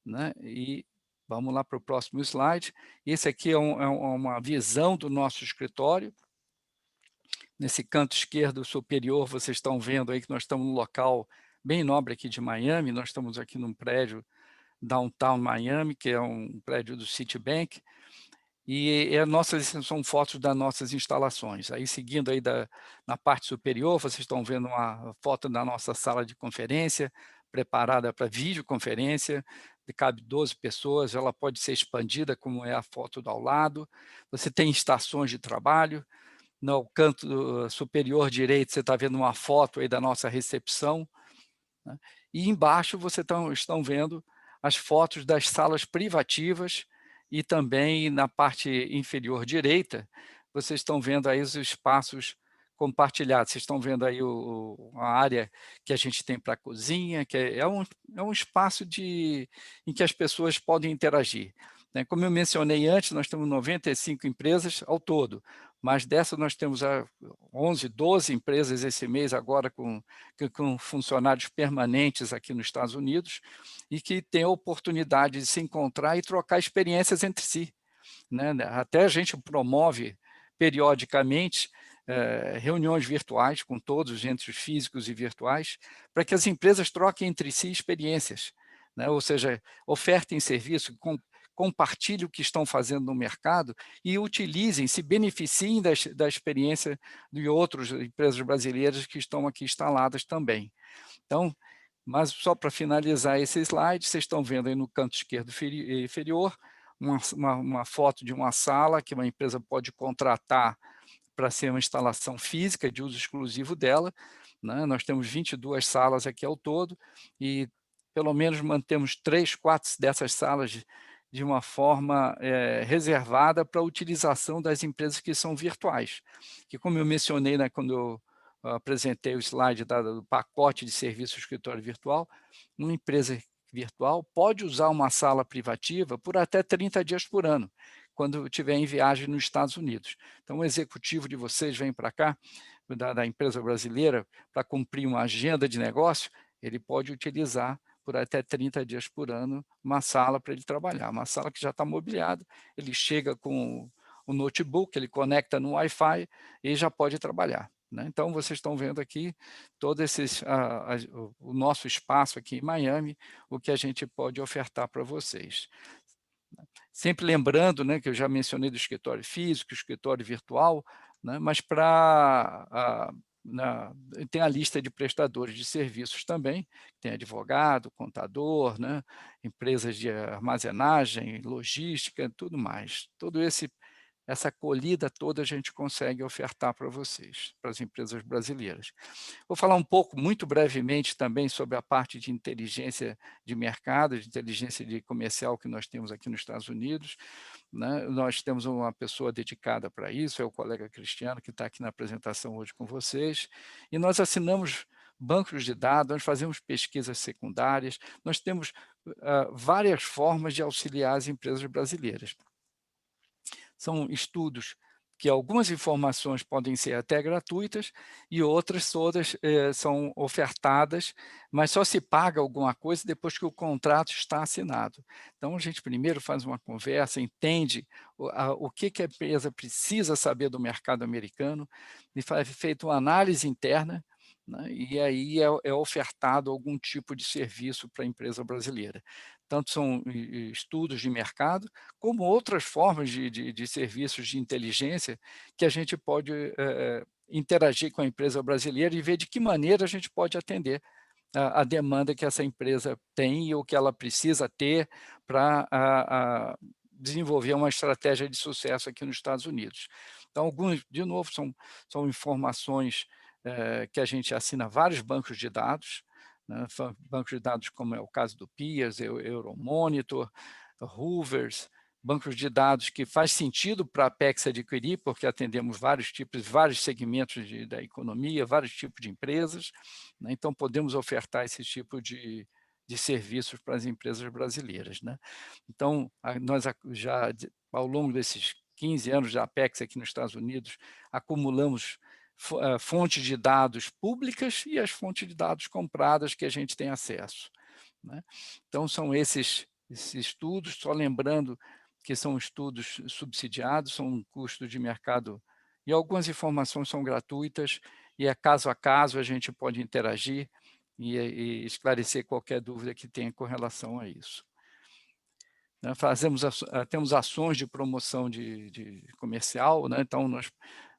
né? E vamos lá para o próximo slide. Esse aqui é uma visão do nosso escritório. Nesse canto esquerdo superior, vocês estão vendo aí que nós estamos num local bem nobre aqui de Miami. Nós estamos aqui num prédio Downtown Miami, que é um prédio do Citibank. E são fotos das nossas instalações. Aí, seguindo aí na parte superior, vocês estão vendo uma foto da nossa sala de conferência, preparada para videoconferência, cabe 12 pessoas, ela pode ser expandida, como é a foto do ao lado. Você tem estações de trabalho. No canto superior direito, você está vendo uma foto aí da nossa recepção, né? E embaixo vocês estão vendo as fotos das salas privativas, e também na parte inferior direita, vocês estão vendo aí os espaços compartilhados. Vocês estão vendo aí a área que a gente tem para a cozinha, que é um espaço em que as pessoas podem interagir. Né? Como eu mencionei antes, nós temos 95 empresas ao todo, mas dessas nós temos 11, 12 empresas esse mês agora com funcionários permanentes aqui nos Estados Unidos, e que têm a oportunidade de se encontrar e trocar experiências entre si. Né? Até a gente promove periodicamente reuniões virtuais com todos, entre os físicos e virtuais, para que as empresas troquem entre si experiências, né? Ou seja, ofertem serviço, compartilhem o que estão fazendo no mercado e utilizem, se beneficiem da experiência de outras empresas brasileiras que estão aqui instaladas também. Então, mas só para finalizar esse slide, vocês estão vendo aí no canto esquerdo inferior uma foto de uma sala que uma empresa pode contratar para ser uma instalação física de uso exclusivo dela, né? Nós temos 22 salas aqui ao todo, e pelo menos mantemos 3, 4 dessas salas de uma forma reservada para a utilização das empresas que são virtuais, que, como eu mencionei, né, quando eu apresentei o slide do pacote de serviço escritório virtual, uma empresa virtual, pode usar uma sala privativa por até 30 dias por ano, quando estiver em viagem nos Estados Unidos. Então, o executivo de vocês vem para cá, da empresa brasileira, para cumprir uma agenda de negócio, ele pode utilizar por até 30 dias por ano uma sala para ele trabalhar, uma sala que já está mobiliada, ele chega com o notebook, ele conecta no Wi-Fi e já pode trabalhar. Né? Então, vocês estão vendo aqui todo o nosso espaço aqui em Miami, o que a gente pode ofertar para vocês. Sempre lembrando, né, que eu já mencionei do escritório físico, escritório virtual, né, mas tem a lista de prestadores de serviços também, tem advogado, contador, né, empresas de armazenagem, logística, tudo mais. Essa acolhida toda a gente consegue ofertar para vocês, para as empresas brasileiras. Vou falar um pouco, muito brevemente, também sobre a parte de inteligência de mercado, de inteligência comercial que nós temos aqui nos Estados Unidos. Né? Nós temos uma pessoa dedicada para isso, é o colega Cristiano, que está aqui na apresentação hoje com vocês, e nós assinamos bancos de dados, nós fazemos pesquisas secundárias, nós temos várias formas de auxiliar as empresas brasileiras. São estudos que algumas informações podem ser até gratuitas e outras todas são ofertadas, mas só se paga alguma coisa depois que o contrato está assinado. Então, a gente primeiro faz uma conversa, entende o que a empresa precisa saber do mercado americano, e faz feita uma análise interna, né, e aí é ofertado algum tipo de serviço para a empresa brasileira. Tanto são estudos de mercado, como outras formas de serviços de inteligência que a gente pode interagir com a empresa brasileira e ver de que maneira a gente pode atender a demanda que essa empresa tem e o que ela precisa ter para desenvolver uma estratégia de sucesso aqui nos Estados Unidos. Então, alguns, de novo, são informações que a gente assina vários bancos de dados, né, bancos de dados como é o caso do Peers, Euromonitor, Hoovers, bancos de dados que faz sentido para a Apex adquirir, porque atendemos vários tipos, vários segmentos da economia, vários tipos de empresas, né, então podemos ofertar esse tipo de serviços para as empresas brasileiras. Né? Então, nós já, ao longo desses 15 anos da Apex aqui nos Estados Unidos, acumulamos fontes de dados públicas e as fontes de dados compradas que a gente tem acesso. Né? Então, são esses estudos, só lembrando que são estudos subsidiados, são um custo de mercado, e algumas informações são gratuitas, e caso a caso a gente pode interagir e esclarecer qualquer dúvida que tenha com relação a isso. Né? Temos ações de promoção de comercial, né? Então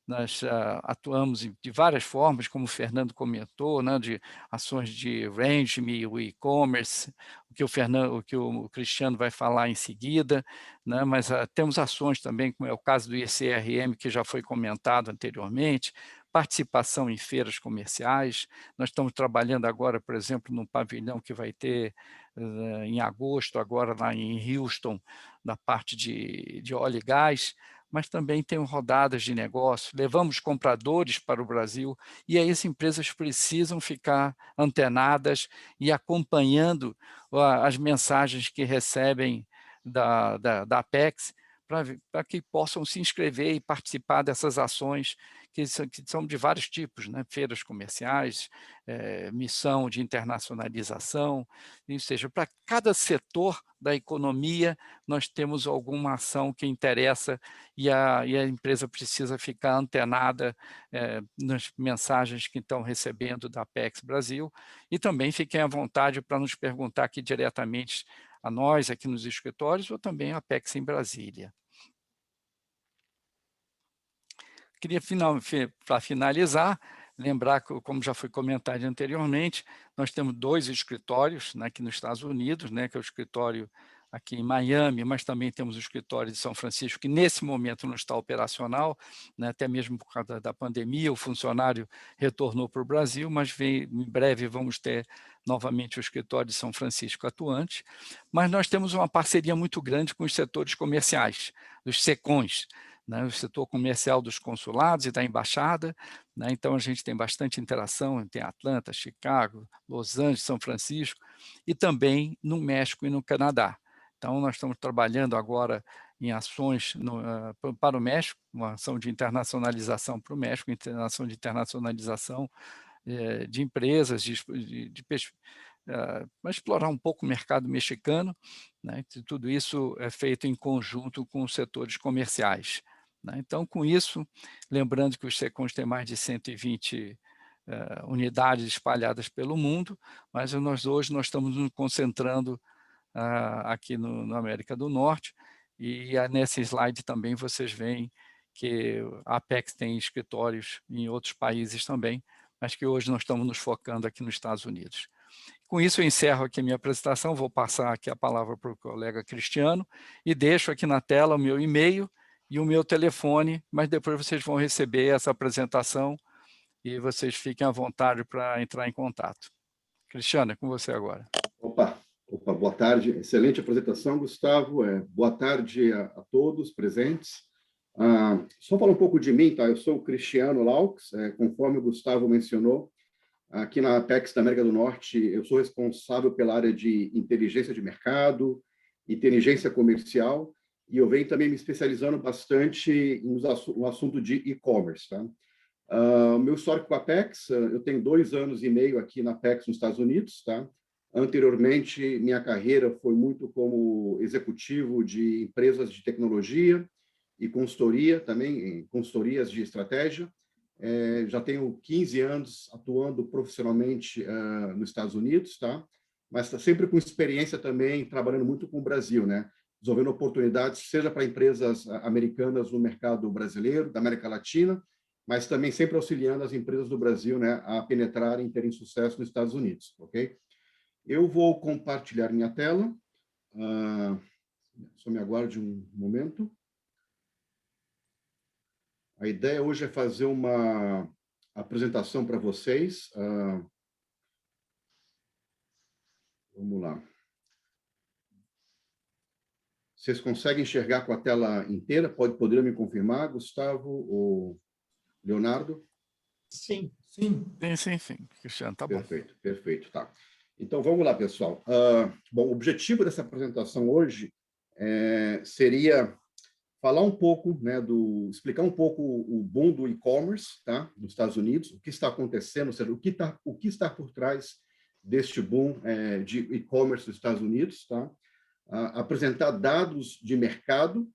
nós atuamos de várias formas, como o Fernando comentou, né, de ações de Range.me, o e-commerce, o que o Cristiano vai falar em seguida, né, mas temos ações também, como é o caso do ICRM, que já foi comentado anteriormente, participação em feiras comerciais. Nós estamos trabalhando agora, por exemplo, num pavilhão que vai ter em agosto, agora lá em Houston, na parte de óleo e gás, mas também tem rodadas de negócio, levamos compradores para o Brasil, e aí as empresas precisam ficar antenadas e acompanhando as mensagens que recebem da Apex, para que possam se inscrever e participar dessas ações que são de vários tipos, né? Feiras comerciais, missão de internacionalização, ou seja, para cada setor da economia nós temos alguma ação que interessa e a empresa precisa ficar antenada nas mensagens que estão recebendo da Apex Brasil, e também fiquem à vontade para nos perguntar aqui diretamente a nós, aqui nos escritórios, ou também a Apex em Brasília. Queria, para finalizar, lembrar que, como já foi comentado anteriormente, nós temos 2 escritórios, né, aqui nos Estados Unidos, né, que é o escritório aqui em Miami, mas também temos o escritório de São Francisco, que nesse momento não está operacional, né, até mesmo por causa da pandemia, o funcionário retornou para o Brasil, mas em breve vamos ter novamente o escritório de São Francisco atuante. Mas nós temos uma parceria muito grande com os setores comerciais, os SECONs, né, o setor comercial dos consulados e da embaixada, né, então a gente tem bastante interação, tem Atlanta, Chicago, Los Angeles, São Francisco, e também no México e no Canadá. Então, nós estamos trabalhando agora em ações para o México, uma ação de internacionalização para o México, ação de internacionalização de empresas, para explorar um pouco o mercado mexicano, né? Tudo isso é feito em conjunto com os setores comerciais, né? Então, com isso, lembrando que os SECONs têm mais de 120 unidades espalhadas pelo mundo, mas hoje nós estamos nos concentrando aqui na América do Norte, e nesse slide também vocês veem que a Apex tem escritórios em outros países também, mas que hoje nós estamos nos focando aqui nos Estados Unidos. Com isso, eu encerro aqui a minha apresentação, vou passar aqui a palavra para o colega Cristiano e deixo aqui na tela o meu e-mail e o meu telefone, mas depois vocês vão receber essa apresentação e vocês fiquem à vontade para entrar em contato. Cristiano, é com você agora. Opa, boa tarde. Excelente apresentação, Gustavo. Boa tarde a todos presentes. Só falar um pouco de mim, tá? Eu sou o Cristiano Laux, conforme o Gustavo mencionou, aqui na Apex da América do Norte, eu sou responsável pela área de inteligência de mercado, inteligência comercial, e eu venho também me especializando bastante no assunto de e-commerce, tá? Meu histórico com a Apex, eu tenho 2 anos e meio aqui na Apex nos Estados Unidos, tá? Anteriormente, minha carreira foi muito como executivo de empresas de tecnologia e consultoria, também consultorias de estratégia. Já tenho 15 anos atuando profissionalmente nos Estados Unidos, tá? Mas sempre com experiência também trabalhando muito com o Brasil, né? Desenvolvendo oportunidades, seja para empresas americanas no mercado brasileiro, da América Latina, mas também sempre auxiliando as empresas do Brasil, né, a penetrarem e terem sucesso nos Estados Unidos, ok? Eu vou compartilhar minha tela. Só me aguarde um momento. A ideia hoje é fazer uma apresentação para vocês. Vamos lá. Vocês conseguem enxergar com a tela inteira? Poderiam me confirmar, Gustavo ou Leonardo? Sim. Sim. Sim, Cristiano, tá bom. Perfeito, perfeito, tá. Então, vamos lá, pessoal. Bom, o objetivo dessa apresentação hoje seria falar um pouco, né, explicar um pouco o boom do e-commerce, tá, dos Estados Unidos, o que está acontecendo, ou seja, o que está por trás deste boom de e-commerce dos Estados Unidos, tá? Apresentar dados de mercado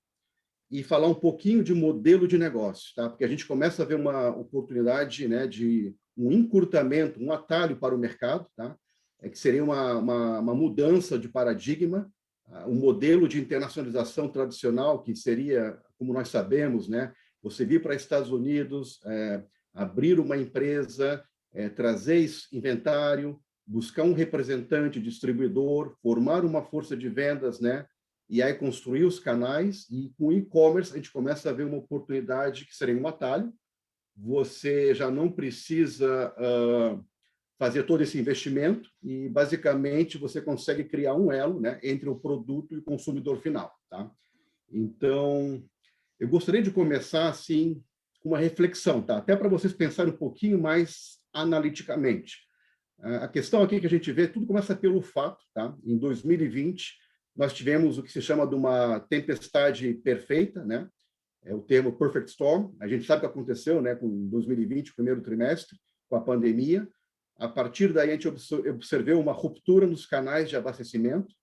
e falar um pouquinho de modelo de negócio, tá? Porque a gente começa a ver uma oportunidade, né, de um encurtamento, um atalho para o mercado, tá? Que seria uma mudança de paradigma, um modelo de internacionalização tradicional, que seria, como nós sabemos, né, você vir para Estados Unidos, abrir uma empresa, trazer inventário, buscar um representante, distribuidor, formar uma força de vendas, né, e aí construir os canais, e com e-commerce a gente começa a ver uma oportunidade que seria um atalho. Você já não precisa fazer todo esse investimento e, basicamente, você consegue criar um elo, né, entre o produto e o consumidor final, tá? Então, eu gostaria de começar, assim, com uma reflexão, tá? Até para vocês pensarem um pouquinho mais analiticamente. A questão aqui que a gente vê, tudo começa pelo fato, tá? Em 2020, nós tivemos o que se chama de uma tempestade perfeita, né? É o termo perfect storm. A gente sabe o que aconteceu, né, com 2020, o primeiro trimestre, com a pandemia. A partir daí, a gente observou uma ruptura nos canais de abastecimento,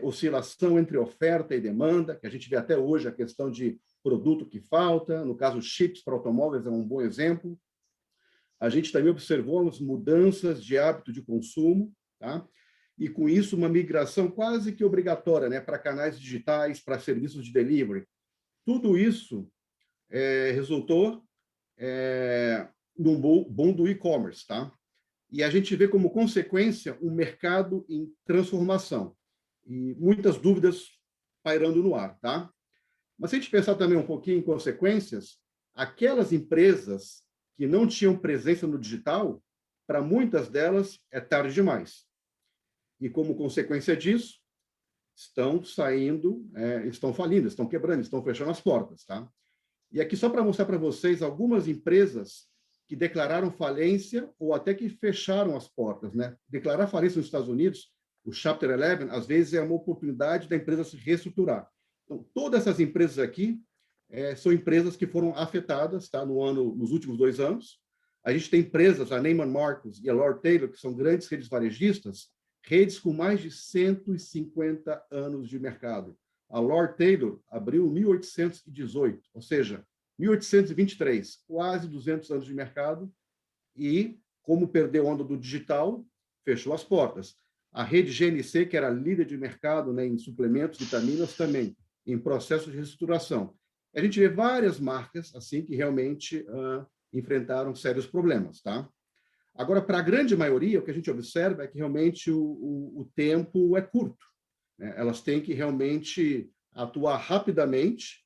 oscilação entre oferta e demanda, que a gente vê até hoje a questão de produto que falta, no caso, chips para automóveis é um bom exemplo. A gente também observou as mudanças de hábito de consumo, tá? E, com isso, uma migração quase que obrigatória, né, para canais digitais, para serviços de delivery. Tudo isso resultou no boom do e-commerce, tá? E a gente vê como consequência um mercado em transformação e muitas dúvidas pairando no ar, tá? Mas se a gente pensar também um pouquinho em consequências, aquelas empresas que não tinham presença no digital, para muitas delas é tarde demais. E como consequência disso, estão saindo, estão falindo, estão quebrando, estão fechando as portas, tá? E aqui só para mostrar para vocês algumas empresas que declararam falência ou até que fecharam as portas, né? Declarar falência nos Estados Unidos, o Chapter 11, às vezes é uma oportunidade da empresa se reestruturar. Então, todas essas empresas aqui são empresas que foram afetadas, tá? Nos últimos 2 anos. A gente tem empresas, a Neiman Marcus e a Lord Taylor, que são grandes redes varejistas, redes com mais de 150 anos de mercado. A Lord Taylor abriu em 1818, ou seja, 1823, quase 200 anos de mercado, e, como perdeu a onda do digital, fechou as portas. A rede GNC, que era líder de mercado, né, em suplementos, vitaminas, também, em processo de reestruturação. A gente vê várias marcas assim que realmente enfrentaram sérios problemas. Tá? Agora, para a grande maioria, o que a gente observa é que realmente o tempo é curto. Né? Elas têm que realmente atuar rapidamente,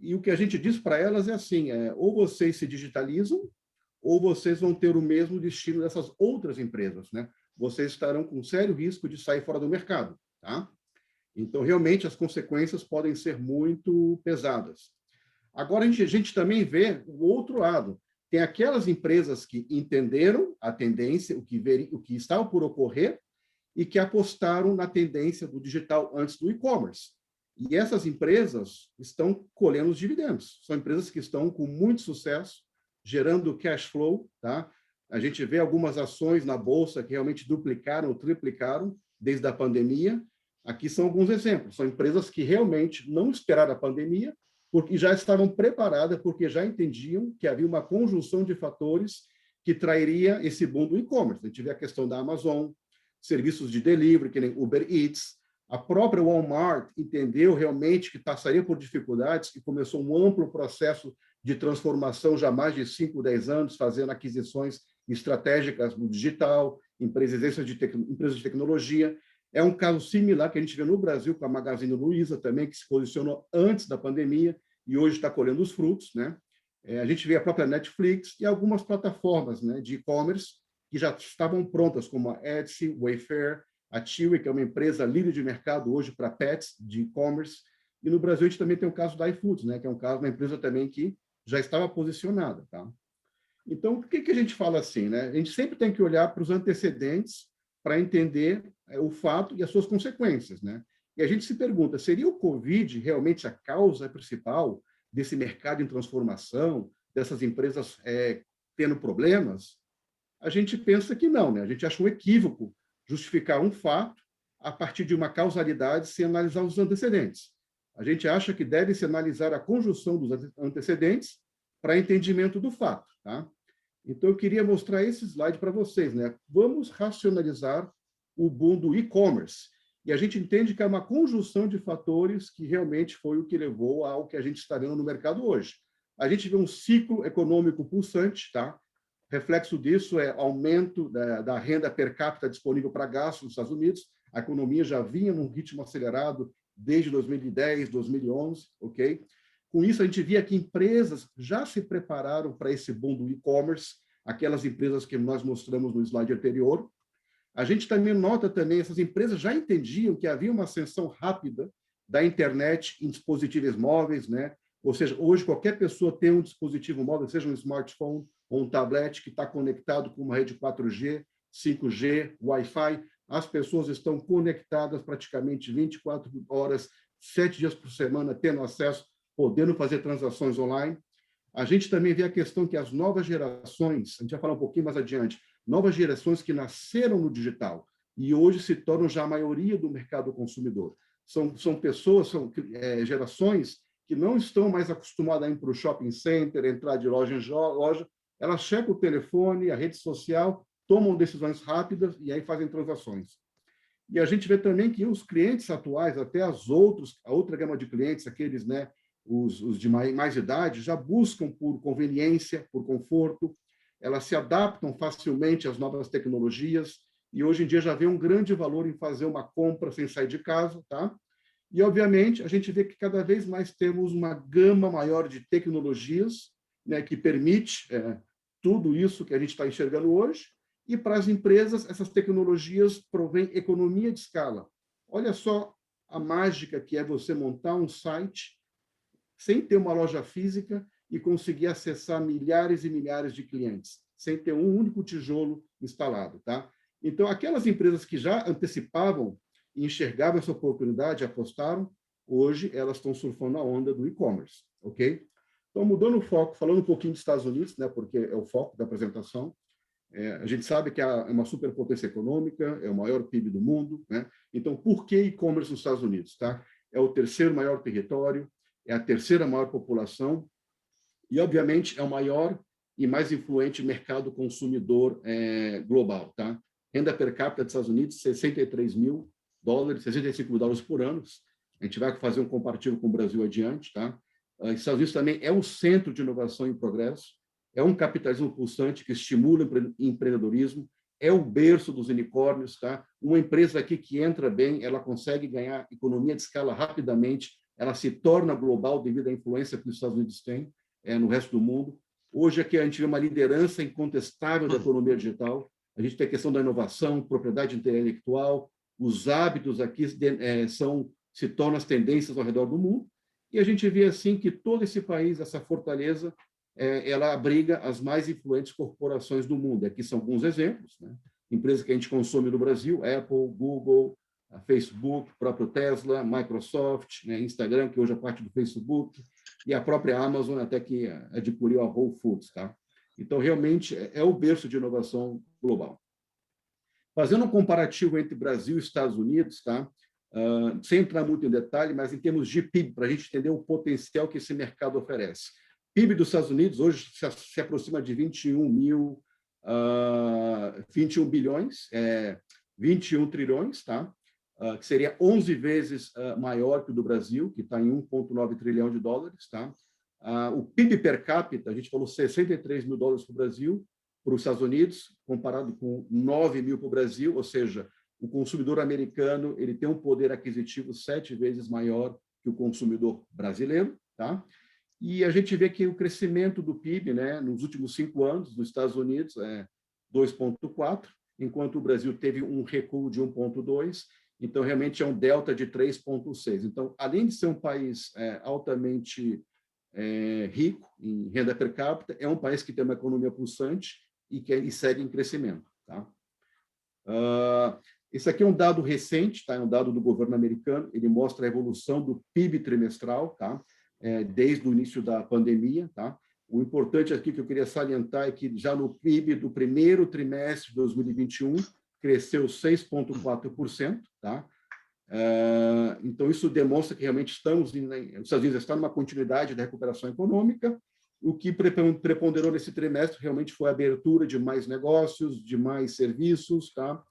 e o que a gente diz para elas é assim, ou vocês se digitalizam, ou vocês vão ter o mesmo destino dessas outras empresas. Né? Vocês estarão com sério risco de sair fora do mercado. Tá? Então, realmente, as consequências podem ser muito pesadas. Agora, a gente também vê o outro lado. Tem aquelas empresas que entenderam a tendência, o que estava por ocorrer, e que apostaram na tendência do digital antes do e-commerce. E essas empresas estão colhendo os dividendos. São empresas que estão com muito sucesso, gerando cash flow. Tá? A gente vê algumas ações na Bolsa que realmente duplicaram ou triplicaram desde a pandemia. Aqui são alguns exemplos. São empresas que realmente não esperaram a pandemia, porque já estavam preparadas, porque já entendiam que havia uma conjunção de fatores que trairia esse boom do e-commerce. A gente vê a questão da Amazon, serviços de delivery, que nem Uber Eats. A própria Walmart entendeu realmente que passaria por dificuldades e começou um amplo processo de transformação já há mais de 5, 10 anos, fazendo aquisições estratégicas no digital, empresas de tecnologia. É um caso similar que a gente vê no Brasil com a Magazine Luiza também, que se posicionou antes da pandemia e hoje está colhendo os frutos. Né? A gente vê a própria Netflix e algumas plataformas, né, de e-commerce que já estavam prontas, como a Etsy, Wayfair, a Chewy, que é uma empresa líder de mercado hoje para pets, de e-commerce. E no Brasil a gente também tem o caso da iFoods, né, que é um caso, uma empresa também que já estava posicionada. Tá? Então, por que a gente fala assim? Né? A gente sempre tem que olhar para os antecedentes para entender o fato e as suas consequências. Né? E a gente se pergunta, seria o Covid realmente a causa principal desse mercado em transformação, dessas empresas tendo problemas? A gente pensa que não, né? A gente acha um equívoco justificar um fato a partir de uma causalidade sem analisar os antecedentes. A gente acha que deve-se analisar a conjunção dos antecedentes para entendimento do fato. Tá? Então, eu queria mostrar esse slide para vocês. Né? Vamos racionalizar o boom do e-commerce. E a gente entende que é uma conjunção de fatores que realmente foi o que levou ao que a gente está vendo no mercado hoje. A gente vê um ciclo econômico pulsante, tá? Reflexo disso é aumento da renda per capita disponível para gasto nos Estados Unidos. A economia já vinha num ritmo acelerado desde 2010, 2011, ok? Com isso, a gente via que empresas já se prepararam para esse boom do e-commerce, aquelas empresas que nós mostramos no slide anterior. A gente também nota também, essas empresas já entendiam que havia uma ascensão rápida da internet em dispositivos móveis, né? Ou seja, hoje qualquer pessoa tem um dispositivo móvel, seja um smartphone ou um tablet que está conectado com uma rede 4G, 5G, Wi-Fi. As pessoas estão conectadas praticamente 24 horas, 7 dias por semana, tendo acesso, podendo fazer transações online. A gente também vê a questão que as novas gerações, a gente vai falar um pouquinho mais adiante, novas gerações que nasceram no digital e hoje se tornam já a maioria do mercado consumidor. São pessoas, são gerações que não estão mais acostumadas a ir para o shopping center, entrar de loja em loja, elas checam o telefone, a rede social, tomam decisões rápidas e aí fazem transações. E a gente vê também que os clientes atuais, até a outra gama de clientes, aqueles, né, os de mais idade, já buscam por conveniência, por conforto, elas se adaptam facilmente às novas tecnologias e hoje em dia já vê um grande valor em fazer uma compra sem sair de casa, tá? E, obviamente, a gente vê que cada vez mais temos uma gama maior de tecnologias, né, que permite tudo isso que a gente está enxergando hoje, e para as empresas, essas tecnologias provêm economia de escala. Olha só a mágica que é você montar um site sem ter uma loja física e conseguir acessar milhares e milhares de clientes, sem ter um único tijolo instalado. Tá? Então, aquelas empresas que já antecipavam e enxergavam essa oportunidade, apostaram, hoje elas estão surfando a onda do e-commerce. Ok? Então, mudando o foco, falando um pouquinho dos Estados Unidos, né, porque é o foco da apresentação, a gente sabe que é uma superpotência econômica, é o maior PIB do mundo, né? Então, por que e-commerce nos Estados Unidos? Tá? É o terceiro maior território, é a terceira maior população e, obviamente, é o maior e mais influente mercado consumidor global. Tá? Renda per capita dos Estados Unidos, 63 mil dólares, 65 mil dólares por ano. A gente vai fazer um comparativo com o Brasil adiante. Tá? Os Estados Unidos também é o centro de inovação e progresso, é um capitalismo pulsante que estimula o empreendedorismo, é o berço dos unicórnios. Tá? Uma empresa aqui que entra bem, ela consegue ganhar economia de escala rapidamente, ela se torna global devido à influência que os Estados Unidos têm no resto do mundo. Hoje aqui a gente vê uma liderança incontestável da economia digital, a gente tem a questão da inovação, propriedade intelectual, os hábitos aqui se tornam as tendências ao redor do mundo, e a gente vê assim que todo esse país, essa fortaleza, ela abriga as mais influentes corporações do mundo. Aqui são alguns exemplos, né? Empresas que a gente consome no Brasil: Apple, Google, Facebook, próprio Tesla, Microsoft, né? Instagram, que hoje é parte do Facebook, e a própria Amazon, até que adquiriu a Whole Foods. Tá? Então, realmente, é o berço de inovação global. Fazendo um comparativo entre Brasil e Estados Unidos, tá? Sem entrar muito em detalhe, mas em termos de PIB, para a gente entender o potencial que esse mercado oferece. PIB dos Estados Unidos hoje se aproxima de 21 bilhões, 21 trilhões, tá? Que seria 11 vezes maior que o do Brasil, que está em 1,9 trilhão de dólares. Tá? O PIB per capita, a gente falou 63 mil dólares para o Brasil, para os Estados Unidos, comparado com 9 mil para o Brasil, ou seja, o consumidor americano ele tem um poder aquisitivo 7 vezes maior que o consumidor brasileiro. Tá? E a gente vê que o crescimento do PIB, né, nos últimos 5 anos, nos Estados Unidos, é 2,4, enquanto o Brasil teve um recuo de 1,2, então realmente é um delta de 3,6. Então, além de ser um país altamente rico em renda per capita, é um país que tem uma economia pulsante e segue em crescimento. Tá? Esse aqui é um dado recente, tá? É um dado do governo americano, ele mostra a evolução do PIB trimestral, tá? Desde o início da pandemia. Tá? O importante aqui que eu queria salientar é que já no PIB do primeiro trimestre de 2021, cresceu 6,4%. Tá? Então, isso demonstra que realmente os Estados Unidos estão numa continuidade da recuperação econômica. O que preponderou nesse trimestre realmente foi a abertura de mais negócios, de mais serviços. Tá?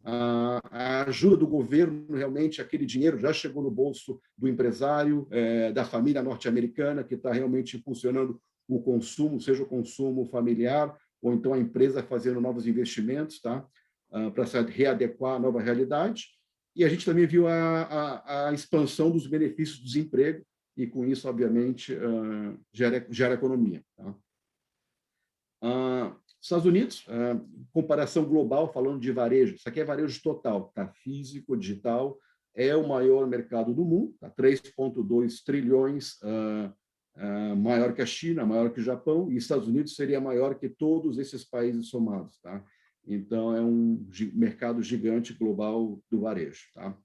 A ajuda do governo, realmente, aquele dinheiro já chegou no bolso do empresário, da família norte-americana, que está realmente impulsionando o consumo, seja o consumo familiar, ou então a empresa fazendo novos investimentos, tá? Para se readequar à nova realidade. E a gente também viu a expansão dos benefícios do desemprego, e com isso, obviamente, gera economia. Tá? Estados Unidos, comparação global, falando de varejo, isso aqui é varejo total, tá? Físico, digital, é o maior mercado do mundo, tá? 3,2 trilhões, maior que a China, maior que o Japão, e Estados Unidos seria maior que todos esses países somados. Tá? Então, é um mercado gigante global do varejo. Tá?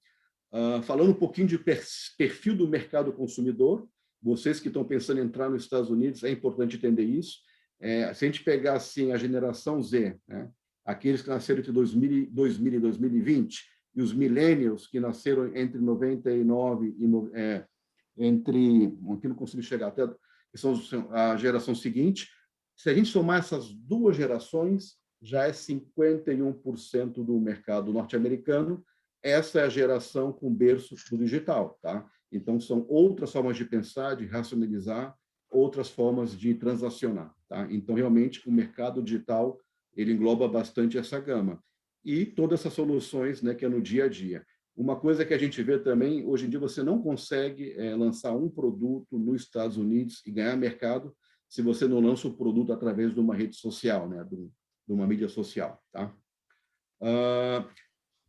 Falando um pouquinho de perfil do mercado consumidor, vocês que estão pensando em entrar nos Estados Unidos, é importante entender isso. Se a gente pegar assim, a geração Z, né, aqueles que nasceram entre 2000 e 2020, e os millennials que nasceram entre 99 e aqui não consigo chegar até, que são a geração seguinte. Se a gente somar essas duas gerações, já é 51% do mercado norte-americano. Essa é a geração com berço do digital. Tá? Então, são outras formas de pensar, de racionalizar, outras formas de transacionar. Tá? Então, realmente, o mercado digital ele engloba bastante essa gama. E todas essas soluções, né, que é no dia a dia. Uma coisa que a gente vê também, hoje em dia você não consegue lançar um produto nos Estados Unidos e ganhar mercado se você não lança o produto através de uma rede social, né, de uma mídia social. Tá?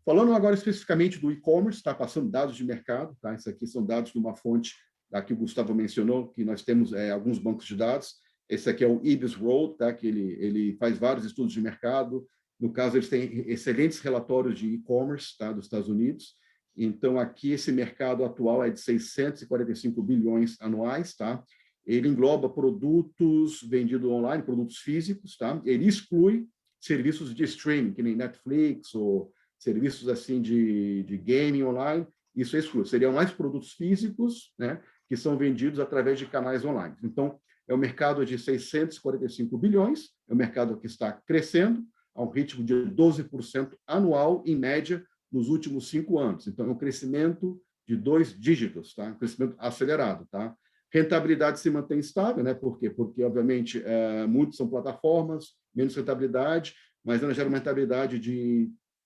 Falando agora especificamente do e-commerce, tá? Passando dados de mercado, tá? Isso aqui são dados de uma fonte Aqui o Gustavo mencionou que nós temos alguns bancos de dados. Esse aqui é o Ibis World, tá? Que ele faz vários estudos de mercado. No caso, eles têm excelentes relatórios de e-commerce, tá? Dos Estados Unidos. Então, aqui esse mercado atual é de 645 bilhões anuais, tá? Ele engloba produtos vendidos online, produtos físicos, tá? Ele exclui serviços de streaming, que nem Netflix ou serviços assim de gaming online. Isso exclui. Seriam mais produtos físicos, né? Que são vendidos através de canais online. Então, é um mercado de 645 bilhões, é um mercado que está crescendo a um ritmo de 12% anual, em média, nos últimos 5 anos. Então, é um crescimento de 2 dígitos, tá? Um crescimento acelerado, tá? Rentabilidade se mantém estável, né? Por quê? Porque, obviamente, muitos são plataformas, menos rentabilidade, mas ela gera uma rentabilidade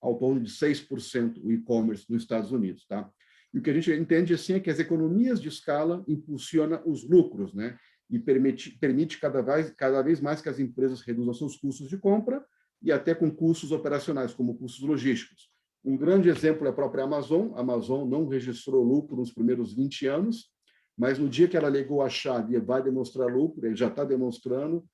ao torno de 6% o e-commerce nos Estados Unidos, tá? E o que a gente entende assim é que as economias de escala impulsionam os lucros, né? E permite cada vez mais que as empresas reduzam seus custos de compra e até com custos operacionais, como custos logísticos. Um grande exemplo é a própria Amazon. A Amazon não registrou lucro nos primeiros 20 anos, mas no dia que ela legou a chave e vai demonstrar lucro, ele já está demonstrando,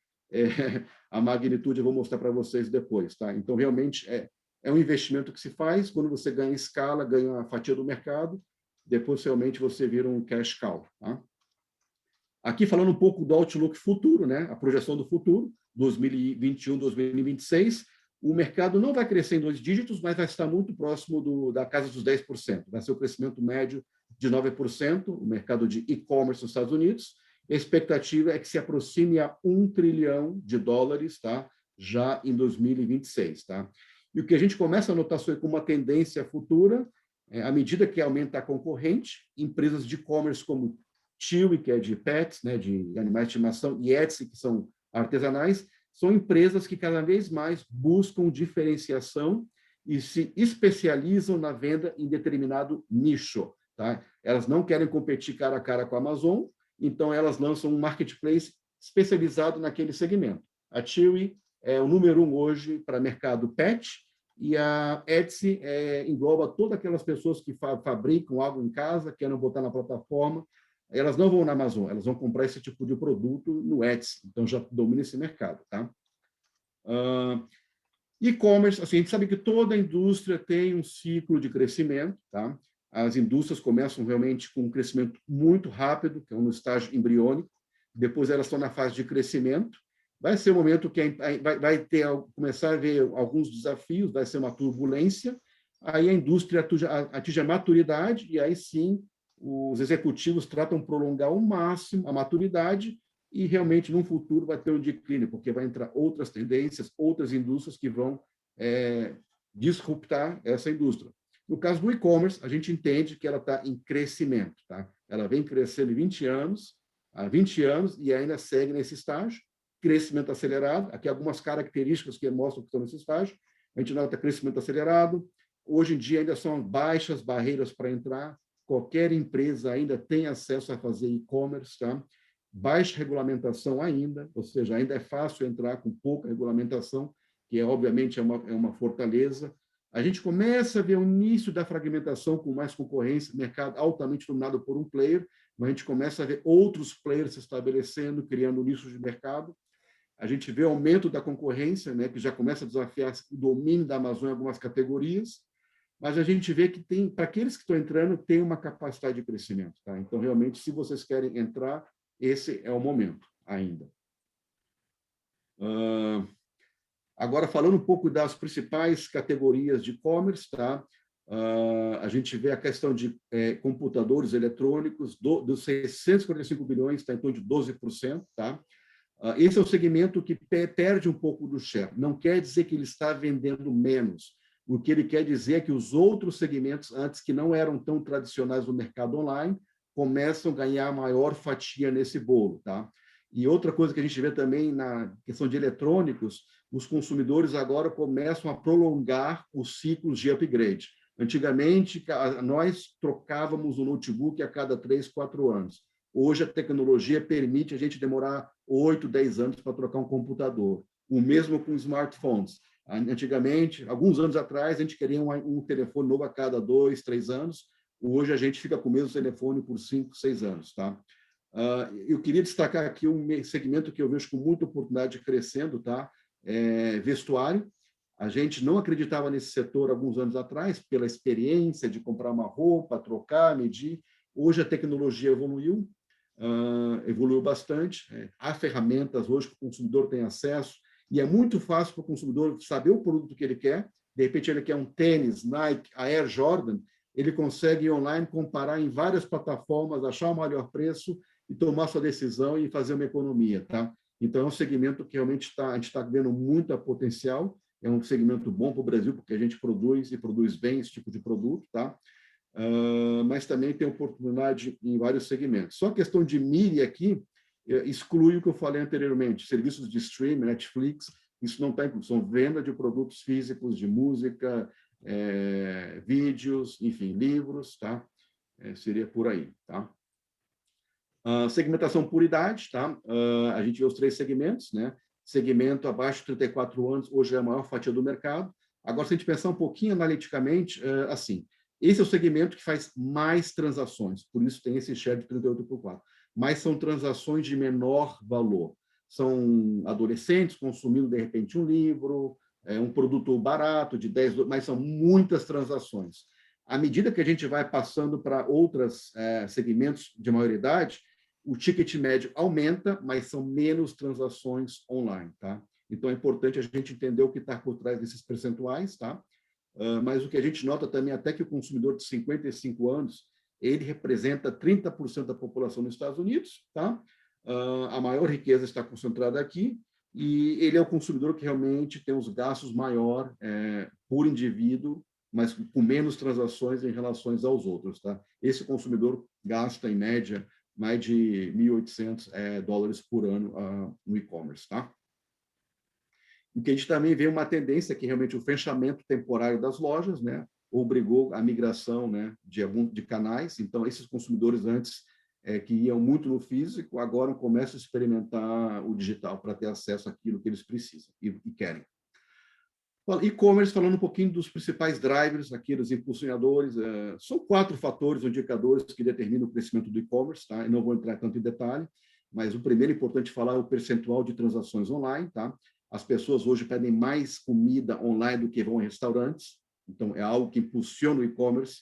a magnitude eu vou mostrar para vocês depois, tá? Então, realmente, é um investimento que se faz quando você ganha escala, ganha uma fatia do mercado, depois, realmente, você vira um cash cow, tá? Aqui, falando um pouco do outlook futuro, né? A projeção do futuro, 2021, 2026, o mercado não vai crescer em 2 dígitos, mas vai estar muito próximo da casa dos 10%. Vai ser o crescimento médio de 9%, o mercado de e-commerce nos Estados Unidos. A expectativa é que se aproxime a $1 trilhão, tá? Já em 2026. Tá? E o que a gente começa a notar como uma tendência futura, à medida que aumenta a concorrente, empresas de e-commerce como Chewy, que é de pets, né, de animais de estimação, e Etsy, que são artesanais, são empresas que cada vez mais buscam diferenciação e se especializam na venda em determinado nicho. Tá? Elas não querem competir cara a cara com a Amazon, então elas lançam um marketplace especializado naquele segmento. A Chewy é o número 1 hoje para mercado pet, e a Etsy engloba todas aquelas pessoas que fabricam algo em casa, querem botar na plataforma. Elas não vão na Amazon, elas vão comprar esse tipo de produto no Etsy, então já domina esse mercado. Tá? E-commerce, assim, a gente sabe que toda a indústria tem um ciclo de crescimento. Tá? As indústrias começam realmente com um crescimento muito rápido, que é um estágio embriônico, depois elas estão na fase de crescimento. Vai ser um momento que vai começar a ver alguns desafios, vai ser uma turbulência, aí a indústria atinge a maturidade, e aí sim os executivos tratam de prolongar ao máximo a maturidade, e realmente no futuro vai ter um declínio, porque vai entrar outras tendências, outras indústrias que vão disruptar essa indústria. No caso do e-commerce, a gente entende que ela está em crescimento. Tá? Ela vem crescendo há 20 anos, e ainda segue nesse estágio, crescimento acelerado. Aqui algumas características que mostram que estão nesse estágio. A gente nota crescimento acelerado. Hoje em dia ainda são baixas barreiras para entrar. Qualquer empresa ainda tem acesso a fazer e-commerce, tá? Baixa regulamentação ainda, ou seja, ainda é fácil entrar com pouca regulamentação, que obviamente é uma fortaleza. A gente começa a ver o início da fragmentação com mais concorrência, mercado altamente dominado por um player, mas a gente começa a ver outros players se estabelecendo, criando nichos de mercado. A gente vê o aumento da concorrência, né, que já começa a desafiar o domínio da Amazon em algumas categorias, mas a gente vê que para aqueles que estão entrando, tem uma capacidade de crescimento. Tá? Então, realmente, se vocês querem entrar, esse é o momento ainda. Agora, falando um pouco das principais categorias de e-commerce, tá? A gente vê a questão de computadores eletrônicos, dos 645 bilhões, está em torno de 12%. Tá? Esse é o segmento que perde um pouco do share. Não quer dizer que ele está vendendo menos. O que ele quer dizer é que os outros segmentos, antes que não eram tão tradicionais no mercado online, começam a ganhar maior fatia nesse bolo. Tá? E outra coisa que a gente vê também na questão de eletrônicos, os consumidores agora começam a prolongar os ciclos de upgrade. Antigamente, nós trocávamos o notebook a cada 3, 4 anos. Hoje, a tecnologia permite a gente demorar 8, 10 anos para trocar um computador. O mesmo com smartphones. Antigamente, alguns anos atrás, a gente queria um telefone novo a cada 2, 3 anos. Hoje a gente fica com o mesmo telefone por 5, 6 anos. Tá? Eu queria destacar aqui um segmento que eu vejo com muita oportunidade crescendo, tá? Vestuário. A gente não acreditava nesse setor alguns anos atrás, pela experiência de comprar uma roupa, trocar, medir. Hoje a tecnologia evoluiu bastante. Há ferramentas hoje que o consumidor tem acesso e é muito fácil para o consumidor saber o produto que ele quer. De repente, ele quer um tênis Nike, a Air Jordan, ele consegue ir online, comparar em várias plataformas, achar o melhor preço e tomar sua decisão e fazer uma economia. Tá? Então, é um segmento que realmente a gente está vendo muito potencial. É um segmento bom para o Brasil, porque a gente produz e produz bem esse tipo de produto. Tá? Mas também tem oportunidade em vários segmentos. Só a questão de mídia aqui exclui o que eu falei anteriormente, serviços de streaming, Netflix, isso não está incluso, são venda de produtos físicos, de música, vídeos, enfim, livros, tá? Seria por aí, tá? Segmentação por idade, tá? A gente vê os 3 segmentos, né? Segmento abaixo de 34 anos, hoje é a maior fatia do mercado. Agora, se a gente pensar um pouquinho analiticamente, assim, esse é o segmento que faz mais transações, por isso tem esse share de 38%. Mas são transações de menor valor. São adolescentes consumindo, de repente, um livro, um produto barato, de 10, mas são muitas transações. À medida que a gente vai passando para outros segmentos de maioridade, o ticket médio aumenta, mas são menos transações online. Tá? Então, é importante a gente entender o que está por trás desses percentuais. Tá? Mas o que a gente nota também, até que o consumidor de 55 anos, ele representa 30% da população nos Estados Unidos, tá? A maior riqueza está concentrada aqui, e ele é o consumidor que realmente tem os gastos maior por indivíduo, mas com menos transações em relação aos outros. Tá? Esse consumidor gasta, em média, mais de $1.800 por ano no e-commerce. Tá? O que a gente também vê uma tendência que realmente o fechamento temporário das lojas, né, obrigou a migração, né, de canais. Então, esses consumidores antes que iam muito no físico, agora começam a experimentar o digital para ter acesso àquilo que eles precisam e querem. E-commerce, falando um pouquinho dos principais drivers aqui, dos impulsionadores, são 4 fatores, indicadores que determinam o crescimento do e-commerce, tá? Eu não vou entrar tanto em detalhe, mas o primeiro importante falar é o percentual de transações online, tá? As pessoas hoje pedem mais comida online do que vão em restaurantes, então é algo que impulsiona o e-commerce.